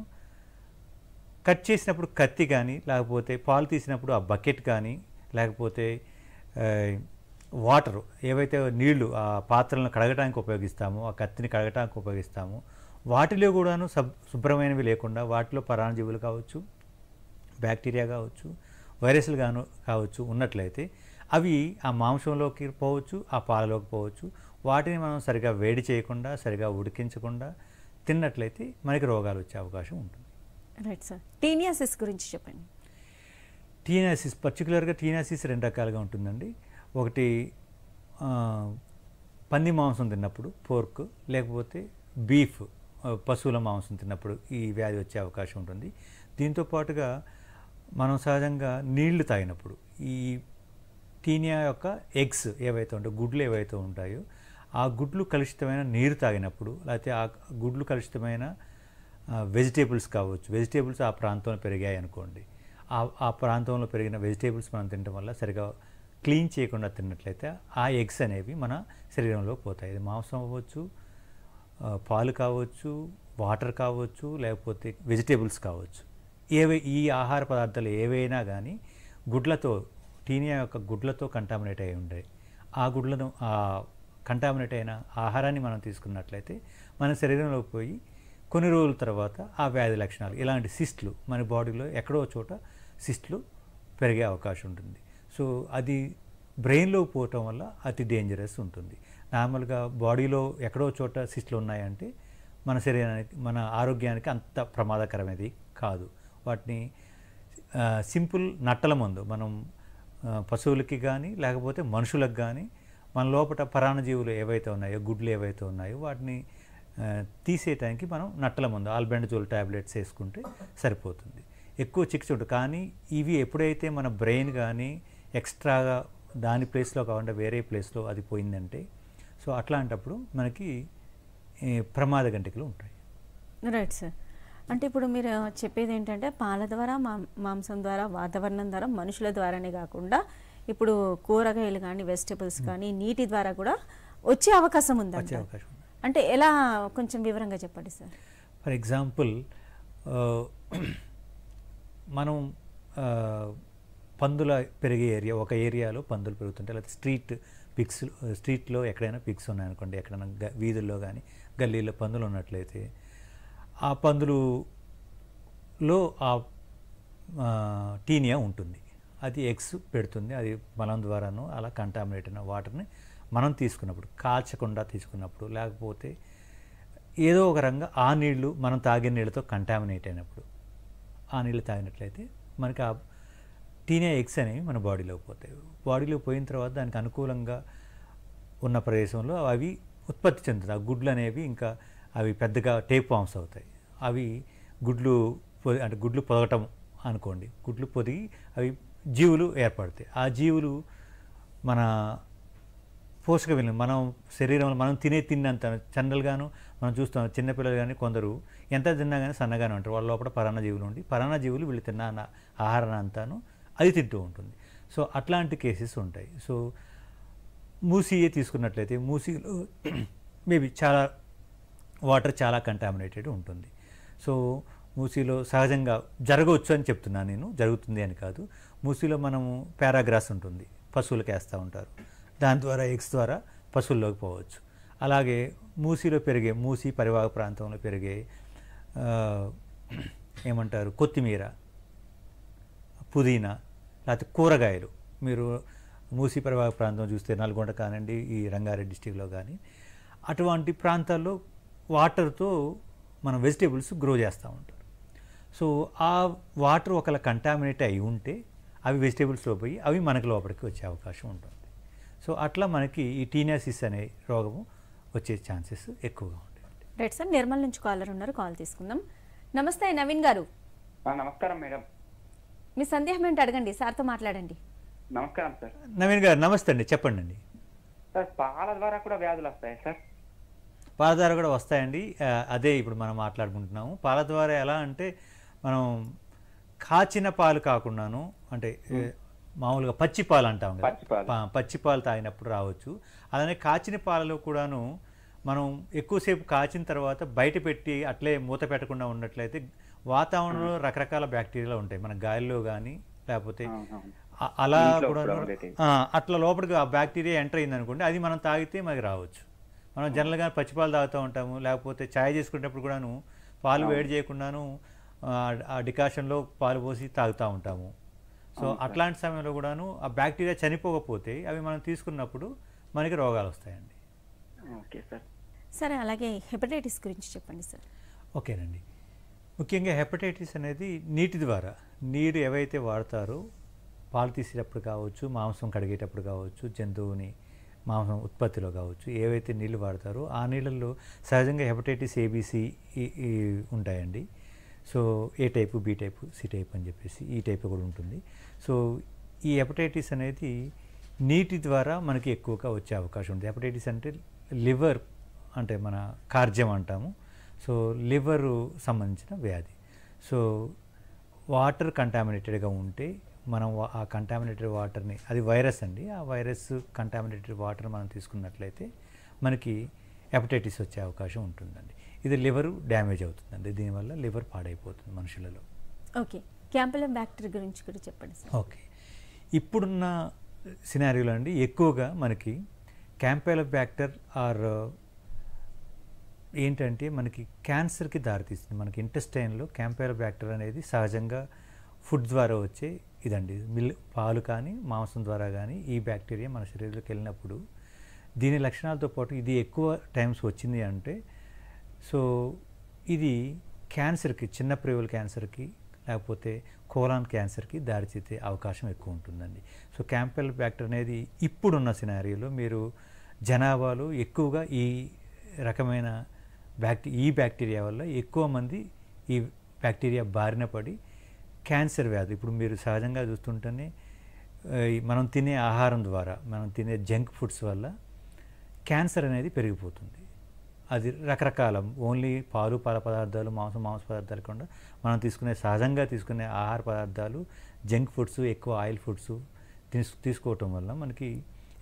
కట్ చేసినప్పుడు కత్తి కానీ లేకపోతే పాలు తీసినప్పుడు ఆ బకెట్ కానీ లేకపోతే వాటర్ ఏవైతే నీళ్లు ఆ పాత్రలను కడగటానికి ఉపయోగిస్తామో, ఆ కత్తిని కడగటానికి ఉపయోగిస్తామో వాటిలో కూడాను శుభ్రమైనవి లేకుండా వాటిలో పరాన్నజీవులు కావచ్చు, బ్యాక్టీరియా కావచ్చు, వైరస్లు కావచ్చు ఉన్నట్లయితే అవి ఆ మాంసంలోకి పోవచ్చు, ఆ పాలలోకి పోవచ్చు. వాటిని మనం సరిగా వేడి చేయకుండా సరిగా ఉడికించకుండా తిన్నట్లయితే మనకి రోగాలు వచ్చే అవకాశం ఉంటుంది. రైట్ సార్, టీనియాసిస్ గురించి చెప్పండి. టీనియాసిస్ పర్టికులర్గా టీనియాసిస్ రెండు రకాలుగా ఉంటుందండి. ఒకటి పంది మాంసం తిన్నప్పుడు పోర్క్, లేకపోతే బీఫ్ పశువుల మాంసం తిన్నప్పుడు ఈ వ్యాధి వచ్చే అవకాశం ఉంటుంది. దీంతో పాటుగా మనం సహజంగా నీళ్లు తాగినప్పుడు ఈ టీనియా యొక్క ఎగ్స్ ఏవైతే ఉంటాయో, గుడ్లు ఏవైతే ఉంటాయో ఆ గుడ్లు కలుషితమైన నీరు తాగినప్పుడు, లేకపోతే ఆ గుడ్లు కలుషితమైన వెజిటేబుల్స్ కావచ్చు, వెజిటేబుల్స్ ఆ ప్రాంతంలో పెరిగాయి అనుకోండి, ఆ ప్రాంతంలో పెరిగిన వెజిటేబుల్స్ మనం తినడం వల్ల సరిగా క్లీన్ చేయకుండా తిన్నట్లయితే ఆ ఎగ్స్ అనేవి మన శరీరంలో పోతాయి. ఇది మాంసం అవ్వచ్చు, పాలు కావచ్చు, వాటర్ కావచ్చు, లేకపోతే వెజిటేబుల్స్ కావచ్చు. ఈ ఆహార పదార్థాలు ఏవైనా కానీ గుడ్లతో టీనియా యొక్క గుడ్లతో కంటామినేట్ అయి ఉంటాయి. ఆ గుడ్లను ఆ కంటామినేట్ అయిన ఆహారాన్ని మనం తీసుకున్నట్లయితే మన శరీరంలోకి పోయి కొన్ని రోజుల తర్వాత ఆ వ్యాధి లక్షణాలు ఇలాంటి సిస్ట్లు మన బాడీలో ఎక్కడో చోట సిస్ట్లు పెరిగే అవకాశం ఉంటుంది. సో అది బ్రెయిన్లో పోవటం వల్ల అతి డేంజరస్ ఉంటుంది. నార్మల్గా బాడీలో ఎక్కడో చోట సిస్ట్లు ఉన్నాయంటే మన శరీరానికి మన ఆరోగ్యానికి అంత ప్రమాదకరమైనది కాదు. వాటిని సింపుల్ నట్టల మందు మనం పశువులకి కానీ లేకపోతే మనుషులకు కానీ మన లోపల పరాన్నజీవులు ఏవైతే ఉన్నాయో, గుడ్లు ఏవైతే ఉన్నాయో వాటిని తీసేయటానికి మనం నట్టల మందు ఆల్బెండజోల్ ట్యాబ్లెట్స్ వేసుకుంటే సరిపోతుంది. ఎక్కువ చికిత్స ఉంటుంది. కానీ ఇవి ఎప్పుడైతే మన బ్రెయిన్ కానీ ఎక్స్ట్రాగా దాని ప్లేస్లో కాకుండా వేరే ప్లేస్లో అది పోయిందంటే సో అట్లాంటప్పుడు మనకి ప్రమాద గంటికలు ఉంటాయి. రైట్ సార్, అంటే ఇప్పుడు మీరు చెప్పేది ఏంటంటే పాల ద్వారా మాంసం ద్వారా వాతావరణం ద్వారా మనుషుల ద్వారానే కాకుండా ఇప్పుడు కూరగాయలు కానీ వెజిటబుల్స్ కానీ నీటి ద్వారా కూడా వచ్చే అవకాశం ఉంది. అంటే ఎలా కొంచెం వివరంగా చెప్పండి సార్. ఫర్ ఎగ్జాంపుల్ మనం పందుల పెరిగే ఏరియా, ఒక ఏరియాలో పందులు పెరుగుతుంటాయి, లేకపోతే స్ట్రీట్లో ఎక్కడైనా పిగ్స్ ఉన్నాయనుకోండి, ఎక్కడైనా వీధుల్లో కానీ గల్లీలో పందులు ఉన్నట్లయితే ఆ పందులలో ఆ టీనియా ఉంటుంది. అది ఎగ్స్ పెడుతుంది. అది మలం ద్వారాను అలా కంటామినేట్ అయిన వాటర్ని మనం తీసుకున్నప్పుడు, కాల్చకుండా తీసుకున్నప్పుడు, లేకపోతే ఏదో ఒక రంగా ఆ నీళ్లు మనం తాగే నీళ్ళతో కంటామినేట్ అయినప్పుడు ఆ నీళ్ళు తాగినట్లయితే మనకి ఆ టీనేజ్ ఎగ్స్ అనేవి మన బాడీలోకి పోతాయి. బాడీలో పోయిన తర్వాత దానికి అనుకూలంగా ఉన్న ప్రదేశంలో అవి ఉత్పత్తి చెందుతాయి. ఆ గుడ్లు అనేవి ఇంకా అవి పెద్దగా టేప్ ఫామ్స్ అవుతాయి. అవి గుడ్లు అంటే గుడ్లు పొదగటం అనుకోండి, గుడ్లు పొదిగి అవి జీవులు ఏర్పడతాయి. ఆ జీవులు మన పోషక విలువ మనం శరీరంలో మనం తిన్నంత జనరల్గాను మనం చూస్తాం. చిన్నపిల్లలు కానీ కొందరు ఎంత తిన్నా కానీ సన్నగానే ఉంటారు. వాళ్ళ లోపల పరాన్నజీవులు ఉండి పరాన్నజీవులు వీళ్ళు తిన్న ఆహారాన్ని అంతాను అది తింటూ ఉంటుంది. సో అట్లాంటి కేసెస్ ఉంటాయి. సో మూసీయే తీసుకున్నట్లయితే మూసీలో మేబీ చాలా వాటర్ చాలా కంటామినేటెడ్ ఉంటుంది. సో మూసీలో సహజంగా జరగవచ్చు అని చెప్తున్నాను నేను, జరుగుతుంది అని కాదు. మూసీలో మనము పారాగ్రాస్ ఉంటుంది, పశువులకు వేస్తూ ఉంటారు. దాని ద్వారా ఎగ్స్ ద్వారా పశువుల్లోకి పోవచ్చు. అలాగే మూసీలో పెరిగే మూసీ పరివాహక ప్రాంతంలో పెరిగే ఏమంటారు కొత్తిమీర, పుదీనా, లేకపోతే కూరగాయలు మీరు మూసీ పరివాహక ప్రాంతం చూస్తే నల్గొండ కానివ్వండి, ఈ రంగారెడ్డి డిస్టిక్లో కానీ అటువంటి ప్రాంతాల్లో వాటర్తో మనం వెజిటేబుల్స్ గ్రో చేస్తూ ఉంటారు. సో ఆ వాటర్ ఒకవేళ కంటామినేట్ అయి ఉంటే అవి వెజిటేబుల్స్లో పోయి అవి మనకి లోపలికి వచ్చే అవకాశం ఉంటుంది. సో అట్లా మనకి ఈ టీనియాసిస్ అనే రోగము వచ్చే ఛాన్సెస్ ఎక్కువగా ఉంటాయి. రైట్ సార్, నిర్మల్ నుంచి కాలర్ ఉన్నారు, కాల్ తీసుకుందాం. నమస్తే నవీన్ గారు. నమస్కారం మేడం. మీ సందేహం ఏంటి అడగండి, సార్తో మాట్లాడండి. నమస్కారం సార్. నవీన్ గారు నమస్తే అండి, చెప్పండి అండి. సార్ పాల ద్వారా కూడా వ్యాధులు వస్తాయి సార్? పాల ద్వారా కూడా వస్తాయండి. అదే ఇప్పుడు మనం మాట్లాడుకుంటున్నాము. పాల ద్వారా ఎలా అంటే మనం కాచిన పాలు కాకుండాను, అంటే మామూలుగా పచ్చి పాలు అంటాం కదా, పచ్చి పాలు తాగినప్పుడు రావచ్చు. అలానే కాచిన పాలలో కూడాను మనం ఎక్కువసేపు కాచిన తర్వాత బయట పెట్టి అట్లే మూత పెట్టకుండా ఉన్నట్లయితే వాతావరణంలో రకరకాల బ్యాక్టీరియాలు ఉంటాయి, మన గాలిలో కానీ లేకపోతే అలా కూడా అట్లా లోపలికి ఆ బ్యాక్టీరియా ఎంటర్ అయింది అనుకోండి, అది మనం తాగితే మనకి రావచ్చు. మనం జనరల్గా పచ్చిపాలు తాగుతూ ఉంటాము, లేకపోతే ఛాయ్ చేసుకునేటప్పుడు కూడాను పాలు వేడి చేయకుండాను ఆ డికాషన్లో పాలు పోసి తాగుతూ ఉంటాము. సో అట్లాంటి సమయంలో కూడాను ఆ బ్యాక్టీరియా చనిపోకపోతే అవి మనం తీసుకున్నప్పుడు మనకి రోగాలు వస్తాయండి. Okay sir. సరే, అలాగే హెపటైటిస్ గురించి చెప్పండి సార్. ఓకేనండి. ముఖ్యంగా హెపటైటిస్ అనేది నీటి ద్వారా, నీరు ఏవైతే వాడతారో పాలు తీసేటప్పుడు కావచ్చు, మాంసం కడిగేటప్పుడు కావచ్చు, జంతువుని మాంసం ఉత్పత్తిలో కావచ్చు, ఏవైతే నీళ్ళు వాడతారో ఆ నీళ్ళల్లో సహజంగా హెపటైటిస్ ఏబిసి ఉంటాయండి. So A type, B type, C type అని చెప్పేసి ఈ టైపు కూడా ఉంటుంది. సో ఈ హెపటైటిస్ అనేది నీటి ద్వారా మనకి ఎక్కువగా వచ్చే అవకాశం ఉంది. హెపటైటిస్ అంటే లివర్ అంటే మన కార్జ్యం అంటాము. సో లివరు సంబంధించిన వ్యాధి. సో వాటర్ కంటామినేటెడ్గా ఉంటే మనం ఆ కంటామినేటెడ్ వాటర్ని, అది వైరస్ అండి, ఆ వైరస్ కంటామినేటెడ్ వాటర్ మనం తీసుకున్నట్లయితే మనకి హెపటైటిస్ వచ్చే అవకాశం ఉంటుందండి. ఇది లివరు డ్యామేజ్ అవుతుందండి, దీనివల్ల లివర్ పాడైపోతుంది మనుషులలో. ఓకే, క్యాంపెలోబాక్టర్ గురించి కూడా చెప్పండి సార్. ఓకే, ఇప్పుడున్న సినారియోలో అండి ఎక్కువగా మనకి క్యాంపెలోబాక్టర్ ఆర్ ఏంటంటే మనకి క్యాన్సర్కి దారితీస్తుంది. మనకి ఇంటెస్టైన్లో క్యాంపెలోబాక్టర్ అనేది సహజంగా ఫుడ్ ద్వారా వచ్చే ఇదండి. పాలు కానీ మాంసం ద్వారా కానీ ఈ బ్యాక్టీరియా మన శరీరంలోకి వెళ్ళినప్పుడు దీని లక్షణాలతో పాటు ఇది ఎక్కువ టైమ్స్ వచ్చింది అంటే సో ఇది క్యాన్సర్కి, చిన్న ప్రేవుల క్యాన్సర్కి లేకపోతే కోలాన్ క్యాన్సర్కి దారితీసే అవకాశం ఎక్కువ ఉంటుందండి. సో క్యాంపెలోబాక్టర్ అనేది ఇప్పుడున్న సినారియోలో మీరు జనాభాలో ఎక్కువగా ఈ రకమైన ఈ బ్యాక్టీరియా వల్ల ఎక్కువ మంది ఈ బ్యాక్టీరియా బారిన పడి క్యాన్సర్ వ్యాధి, ఇప్పుడు మీరు సహజంగా చూస్తుంటేనే మనం తినే ఆహారం ద్వారా, మనం తినే జంక్ ఫుడ్స్ వల్ల క్యాన్సర్ అనేది పెరిగిపోతుంది. అది రకరకాల ఓన్లీ పాలు, పాల పదార్థాలు, మాంస పదార్థాలు కాకుండా మనం సహజంగా తీసుకునే ఆహార పదార్థాలు, జంక్ ఫుడ్స్, ఎక్కువ ఆయిల్ ఫుడ్స్ తీసుకోవటం వల్ల మనకి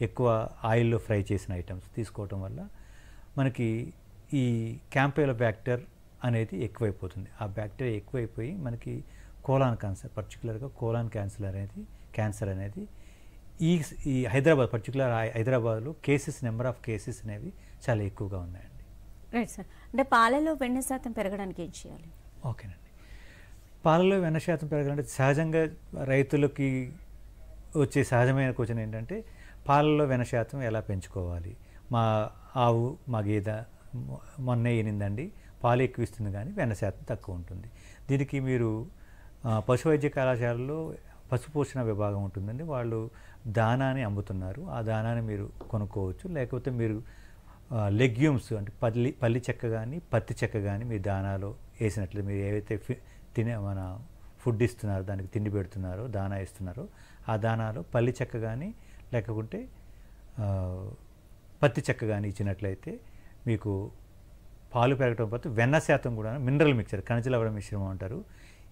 ఎక్కువ ఆయిల్లో ఫ్రై చేసిన ఐటమ్స్ తీసుకోవటం వల్ల మనకి ఈ క్యాంపెలోబాక్టర్ అనేది ఎక్కువైపోతుంది. ఆ బ్యాక్టీరియా ఎక్కువైపోయి మనకి కోలాన్ క్యాన్సర్, పర్టికులర్గా కోలాన్ క్యాన్సర్ అనేది ఈ హైదరాబాద్, పర్టికులర్ హైదరాబాద్లో నెంబర్ ఆఫ్ కేసెస్ అనేవి చాలా ఎక్కువగా ఉన్నాయండి. రైట్ సార్, అంటే పాలలో వెన్న శాతం పెరగడానికి ఏం చేయాలి? ఓకేనండి, పాలలో వెన్న శాతం పెరగాలంటే సహజంగా రైతులకి వచ్చే సహజమైన క్వశ్చన్ ఏంటంటే పాలలో వెన్న శాతం ఎలా పెంచుకోవాలి? మా ఆవు, మా గేదె మొన్నే ఈనిందండి, పాలు ఎక్కువ ఇస్తుంది కానీ వెన్న శాతం తక్కువ ఉంటుంది. దీనికి మీరు పశు వైద్య కళాశాలలో పశుపోషణ విభాగం ఉంటుందండి. వాళ్ళు దానాన్ని అమ్ముతున్నారు. ఆ దానాన్ని మీరు కొనుక్కోవచ్చు. లేకపోతే మీరు లెగ్యూమ్స్ అంటే పల్లి చెక్క కానీ పత్తి చెక్క కానీ మీ దానాలో వేసినట్లు మీరు ఏవైతే మన ఫుడ్ ఇస్తున్నారో, దానికి తిండి పెడుతున్నారో, దానా ఇస్తున్నారో ఆ దానాలో పల్లి చెక్క కానీ లేకపోతే పత్తి చెక్క కానీ ఇచ్చినట్లయితే మీకు పాలు పెరగటం పాటు వెన్న శాతం కూడా మినరల్ మిక్చర్ ఖనిజలవణ మిశ్రమం అంటారు.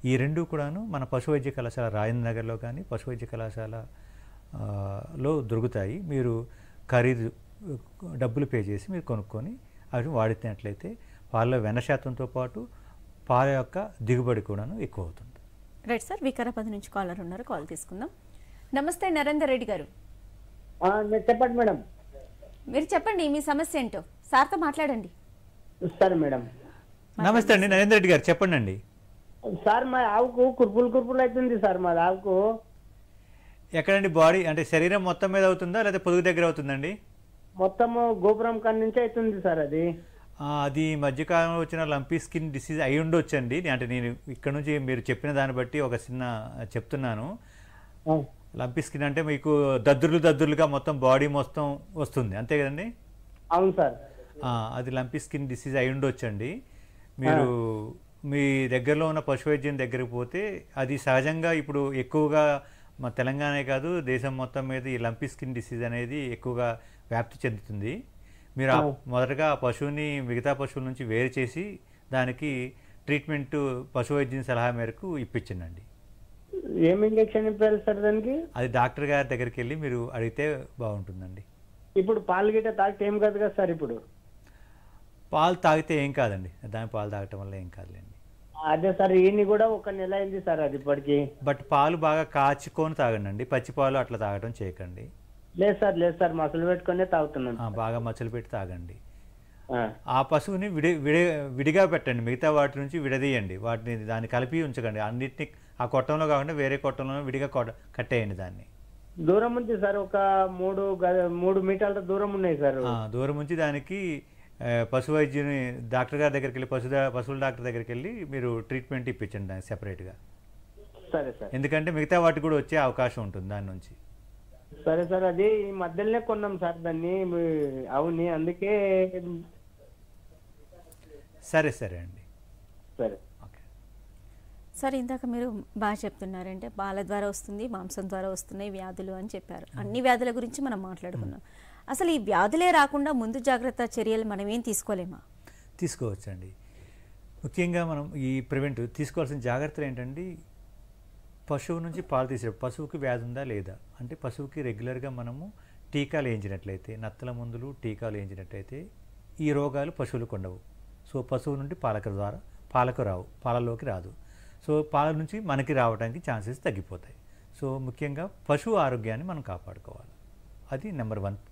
ఈ రెండు కూడాను మన పశు వైద్య కళాశాల రాజేంద్ర నగర్లో కానీ పశు వైద్య కళాశాలలో దొరుకుతాయి. మీరు ఖరీదు డబ్బులు పే చేసి మీరు కొనుక్కొని అవి వాడినట్లయితే పాలలో వెన్న శాతంతో పాటు పాల యొక్క దిగుబడి కూడాను ఎక్కువ అవుతుంది. రైట్ సార్, వికారాబాద్ నుంచి కాలర్ ఉన్నారు, కాల్ తీసుకుందాం. నమస్తే నరేందర్ రెడ్డి గారు. చెప్పండి మేడం. మీరు చెప్పండి మీ సమస్య ఏంటో, సార్తో మాట్లాడండి. సరే మేడం. నమస్తే అండి నరేందర్ రెడ్డి గారు, చెప్పండి అండి. సార్ మా ఆవుకు కుర్పులు అవుతుంది సార్. మా ఆవుకు ఎక్కడండి బాడీ అంటే శరీరం మొత్తం మీద అవుతుందా లేదా పొదుగు దగ్గర అవుతుందండి? మొత్తము గోపురం కాడి నుంచి అవుతుంది సార్. అది మధ్యకాలంలో వచ్చిన లంపీ స్కిన్ డిసీజ్ అయి ఉండొచ్చండి. అంటే నేను ఇక్కడ నుంచి మీరు చెప్పిన దాన్ని బట్టి ఒక చిన్న చెప్తున్నాను. లంపీ స్కిన్ అంటే మీకు దద్దురులుగా మొత్తం బాడీ మొత్తం వస్తుంది, అంతే కదండి? అవును సార్. అది లంపీ స్కిన్ డిసీజ్ అయి ఉండొచ్చండి. మీరు మీ దగ్గరలో ఉన్న పశు వైద్యం దగ్గరికి పోతే అది సహజంగా ఇప్పుడు ఎక్కువగా మా తెలంగాణే కాదు దేశం మొత్తం మీద ఈ లంపీ స్కిన్ డిసీజ్ అనేది ఎక్కువగా వ్యాప్తి చెందుతుంది. మీరు మొదటగా ఆ పశువుని మిగతా పశువుల నుంచి వేరు చేసి దానికి ట్రీట్మెంట్ పశు వైద్యం సలహా మేరకు ఇప్పించండి. ఏం ఇంజెక్షన్ ఇప్పారు సార్ దానికి? అది డాక్టర్ గారి దగ్గరికి వెళ్ళి మీరు అడిగితే బాగుంటుందండి. ఇప్పుడు పాలు గిట్ట తాగితే ఏం కాదు కదా సార్? ఇప్పుడు పాలు తాగితే ఏం కాదండి, దాని పాలు తాగటం వల్ల ఏం కాదులేండి. అదే సార్, ఈయన కూడా 1 నెల అయింది సార్ అది ఇప్పటికి. బట్ పాలు బాగా కాచుకొని తాగండి, పచ్చి పాలు అట్లా తాగటం చేయకండి. లేదు సార్ మసలు పెట్టుకునే తాగుతున్నాను. బాగా మచ్చలు పెట్టి తాగండి. ఆ పశువుని విడిగా పెట్టండి, మిగతా వాటి నుంచి విడదీయండి. వాటిని దాన్ని కలిపి ఉంచకండి. అన్నిటిని ఆ కొట్టంలో కాకుండా వేరే కొట్టంలో విడిగా కట్టేయండి. దాన్ని దూరం ఉంది సార్, ఒక 3 మీటర్ల దూరం ఉన్నాయి సార్. దూరం ఉంచి దానికి పశు వైద్యుని డాక్టర్ గారి దగ్గరికి వెళ్ళి పశువుల డాక్టర్ దగ్గరికి వెళ్ళి మీరు ట్రీట్మెంట్ ఇప్పించండి దానికి సెపరేట్గా. సరే సార్. ఎందుకంటే మిగతా వాటికి కూడా వచ్చే అవకాశం ఉంటుంది దాని నుంచి. సరే సార్, అది ఈ మధ్యలోనే కొన్నాం సార్ దాన్ని అవుని, అందుకే. సరే అండి. సరే ఓకే సార్, ఇందాక మీరు బాగా చెప్తున్నారంటే పాల ద్వారా వస్తుంది, మాంసం ద్వారా వస్తున్నాయి వ్యాధులు అని చెప్పారు. అన్ని వ్యాధుల గురించి మనం మాట్లాడుకున్నాం. అసలు ఈ వ్యాధులే రాకుండా ముందు జాగ్రత్త చర్యలు మనం ఏం తీసుకోలేమా? తీసుకోవచ్చండి. ముఖ్యంగా మనం ఈ ప్రివెంటివ్ తీసుకోవాల్సిన జాగ్రత్తలు ఏంటంటే పశువు నుంచి పాలు తీసేటప్పుడు పశువుకి వ్యాధి ఉందా లేదా అంటే పశువుకి రెగ్యులర్గా మనము టీకాలు వేయించినట్లయితే, నత్తల మందులు టీకాలు వేయించినట్లయితే ఈ రోగాలు పశువులకు ఉండవు. సో పశువు నుండి పాలకు రావు, పాలలోకి రాదు. సో పాల నుంచి మనకి రావడానికి ఛాన్సెస్ తగ్గిపోతాయి. సో ముఖ్యంగా పశువు ఆరోగ్యాన్ని మనం కాపాడుకోవాలి. అది నెంబర్ 1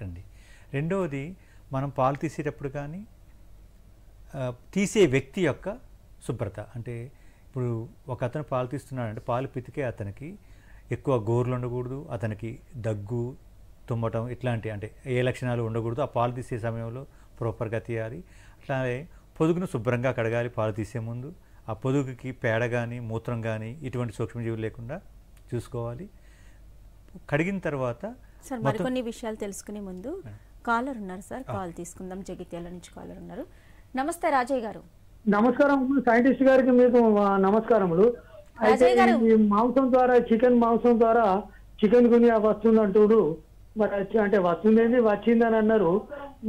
అండి. రెండవది, మనం పాలు తీసేటప్పుడు కానీ తీసే వ్యక్తి యొక్క శుభ్రత. అంటే ఇప్పుడు ఒక అతను పాలు తీస్తున్నాడంటే పాలు పితికే అతనికి ఎక్కువ గోర్లు ఉండకూడదు, అతనికి దగ్గు తుమ్మటం ఇట్లాంటి అంటే ఏ లక్షణాలు ఉండకూడదు. ఆ పాలు తీసే సమయంలో ప్రాపర్గా తీయాలి. అట్లానే పొదుగును శుభ్రంగా కడగాలి పాలు తీసే ముందు. ఆ పొదుగుకి పేడ కానీ మూత్రం కానీ ఇటువంటి సూక్ష్మజీవులు లేకుండా చూసుకోవాలి. కడిగిన తర్వాత సార్ మరికొన్ని విషయాలు తెలుసుకునే ముందు కాలర్ ఉన్నారు సార్, కాల్ తీసుకుందాం. జగిత్యాల నుంచి కాలర్ ఉన్నారు. నమస్తే రాజయ్య గారు. నమస్కారం సైంటిస్ట్ గారికి, మీకు నమస్కారములు. అయితే ఈ మాంసం ద్వారా చికెన్ మాంసం ద్వారా చికెన్ గునియా వస్తుందంటూ మరి అంటే వస్తుందేంది వచ్చిందని అన్నారు.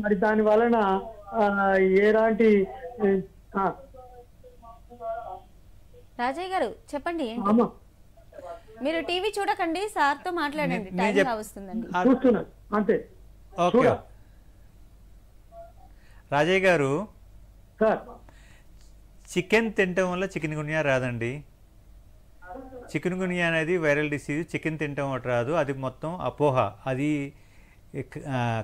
మరి దాని వలన ఎలాంటి రాజయ్య గారు చెప్పండి. మీరు టీవీ చూడకండి, సార్తో మాట్లాడండి, టైం వస్తుందండి. చూస్తున్నారు అంతే. ఓకే రాజయ్య గారు, సార్ చికెన్ తినటం వల్ల చికెన్ గునియా రాదండి. చికెన్ గునియా అనేది వైరల్ డిసీజ్. చికెన్ తినటం ఒకటి రాదు, అది మొత్తం అపోహ. అది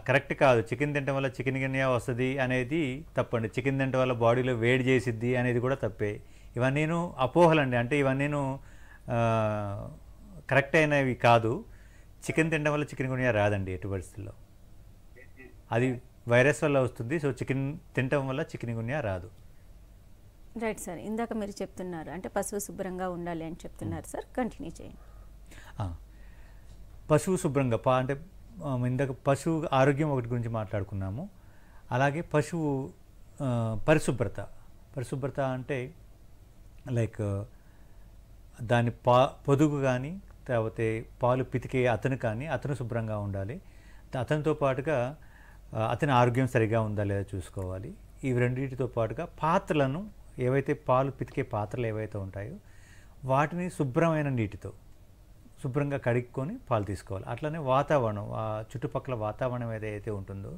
కరెక్ట్ కాదు. చికెన్ తినటం వల్ల చికెన్ గునియా వస్తుంది అనేది తప్పండి. చికెన్ తినటం వల్ల బాడీలో వేడి చేసిద్ది అనేది కూడా తప్పే. ఇవన్నీను అపోహలండి. అంటే ఇవన్నీను కరెక్ట్ అయినవి కాదు. చికెన్ తినడం వల్ల చికెన్ గునియా రాదండి ఎటు పరిస్థితుల్లో. అది వైరస్ వల్ల వస్తుంది. సో చికెన్ తినటం వల్ల చికెన్ గునియా రాదు. రైట్ సార్, ఇందాక మీరు చెప్తున్నారు అంటే పశువు శుభ్రంగా ఉండాలి అని చెప్తున్నారు సార్, కంటిన్యూ చేయండి. పశువు శుభ్రంగా అంటే ఇందాక పశువు ఆరోగ్యం ఒకటి గురించి మాట్లాడుకున్నాము. అలాగే పశువు పరిశుభ్రత అంటే లైక్ దాని పొదుగు కానీ లేకపోతే పాలు పితికే అతను శుభ్రంగా ఉండాలి. అతనితో పాటుగా అతని ఆరోగ్యం సరిగా ఉందా లేదా చూసుకోవాలి. ఇవి రెండింటితో పాటుగా పాత్రలను, ఏవైతే పాలు పితికే పాత్రలు ఏవైతే ఉంటాయో వాటిని శుభ్రమైన నీటితో శుభ్రంగా కడుక్కొని పాలు తీసుకోవాలి. అట్లనే వాతావరణం, చుట్టుపక్కల వాతావరణం ఏదైతే ఉంటుందో,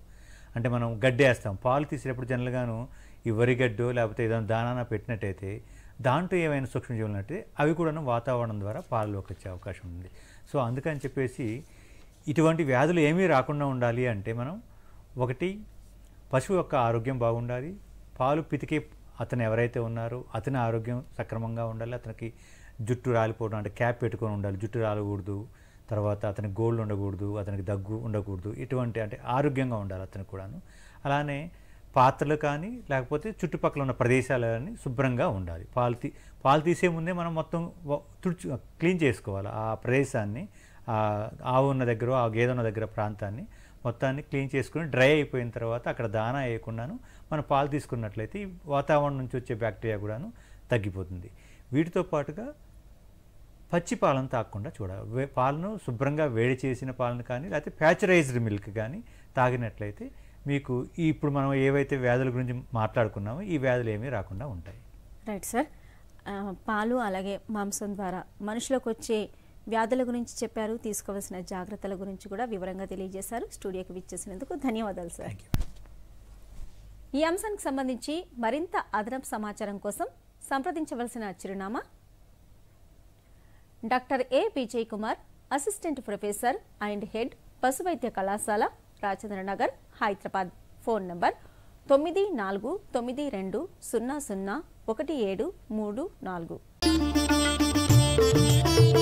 అంటే మనం గడ్డి వేస్తాం, పాలు తీసేటప్పుడు జనరల్గాను ఈ వరిగడ్డో లేకపోతే ఏదైనా దానా పెట్టినట్టయితే దాంట్లో ఏమైనా సూక్ష్మజీవులు ఉన్నట్టే అవి కూడా వాతావరణం ద్వారా పాలలోకి వచ్చే అవకాశం ఉంది. సో అందుకని చెప్పేసి ఇటువంటి వ్యాధులు ఏమీ రాకుండా ఉండాలి అంటే మనం ఒకటి పశువు యొక్క ఆరోగ్యం బాగుండాలి, పాలు పితికే అతను ఎవరైతే ఉన్నారో అతని ఆరోగ్యం సక్రమంగా ఉండాలి, అతనికి జుట్టు రాలిపోవడం అంటే క్యాప్ పెట్టుకొని ఉండాలి, జుట్టు రాలకూడదు, తర్వాత అతనికి గోళ్ళు ఉండకూడదు, అతనికి దగ్గు ఉండకూడదు, ఇటువంటి అంటే ఆరోగ్యంగా ఉండాలి అతనికి కూడాను. అలానే పాత్రలు కానీ లేకపోతే చుట్టుపక్కల ఉన్న ప్రదేశాలు కానీ శుభ్రంగా ఉండాలి. పాలు తీసే ముందే మనం మొత్తం క్లీన్ చేసుకోవాలి ఆ ప్రదేశాన్ని, ఆవు ఉన్న దగ్గర ఆ గేదె ఉన్న దగ్గర ప్రాంతాన్ని మొత్తాన్ని క్లీన్ చేసుకుని డ్రై అయిపోయిన తర్వాత అక్కడ దానా వేయకుండాను మనం పాలు తీసుకున్నట్లయితే ఈ వాతావరణం నుంచి వచ్చే బ్యాక్టీరియా కూడాను తగ్గిపోతుంది. వీటితో పాటుగా పచ్చి పాలను తాగకుండా చూడాలి. పాలను శుభ్రంగా వేడి చేసిన పాలను కానీ లేకపోతే ప్యాచరైజ్డ్ మిల్క్ కానీ తాగినట్లయితే మీకు ఇప్పుడు మనం ఏవైతే వ్యాధుల గురించి మాట్లాడుకున్నామో ఈ వ్యాధులు ఏమీ రాకుండా ఉంటాయి. రైట్ సార్, పాలు అలాగే మాంసం ద్వారా మనుషులకు వచ్చే వ్యాధుల గురించి చెప్పారు, తీసుకోవాల్సిన జాగ్రత్తల గురించి కూడా వివరంగా తెలియజేశారు. స్టూడియోకి విచ్చేసినందుకు ధన్యవాదాలు సార్. ఈ అంశానికి సంబంధించి మరింత అదనపు సమాచారం కోసం సంప్రదించవలసిన చిరునామా doctor A Vijay Kumar, assistant professor and head, పశువైద్య కళాశాల, రాజేంద్ర నగర్, హైదరాబాద్. Phone number 9492001734.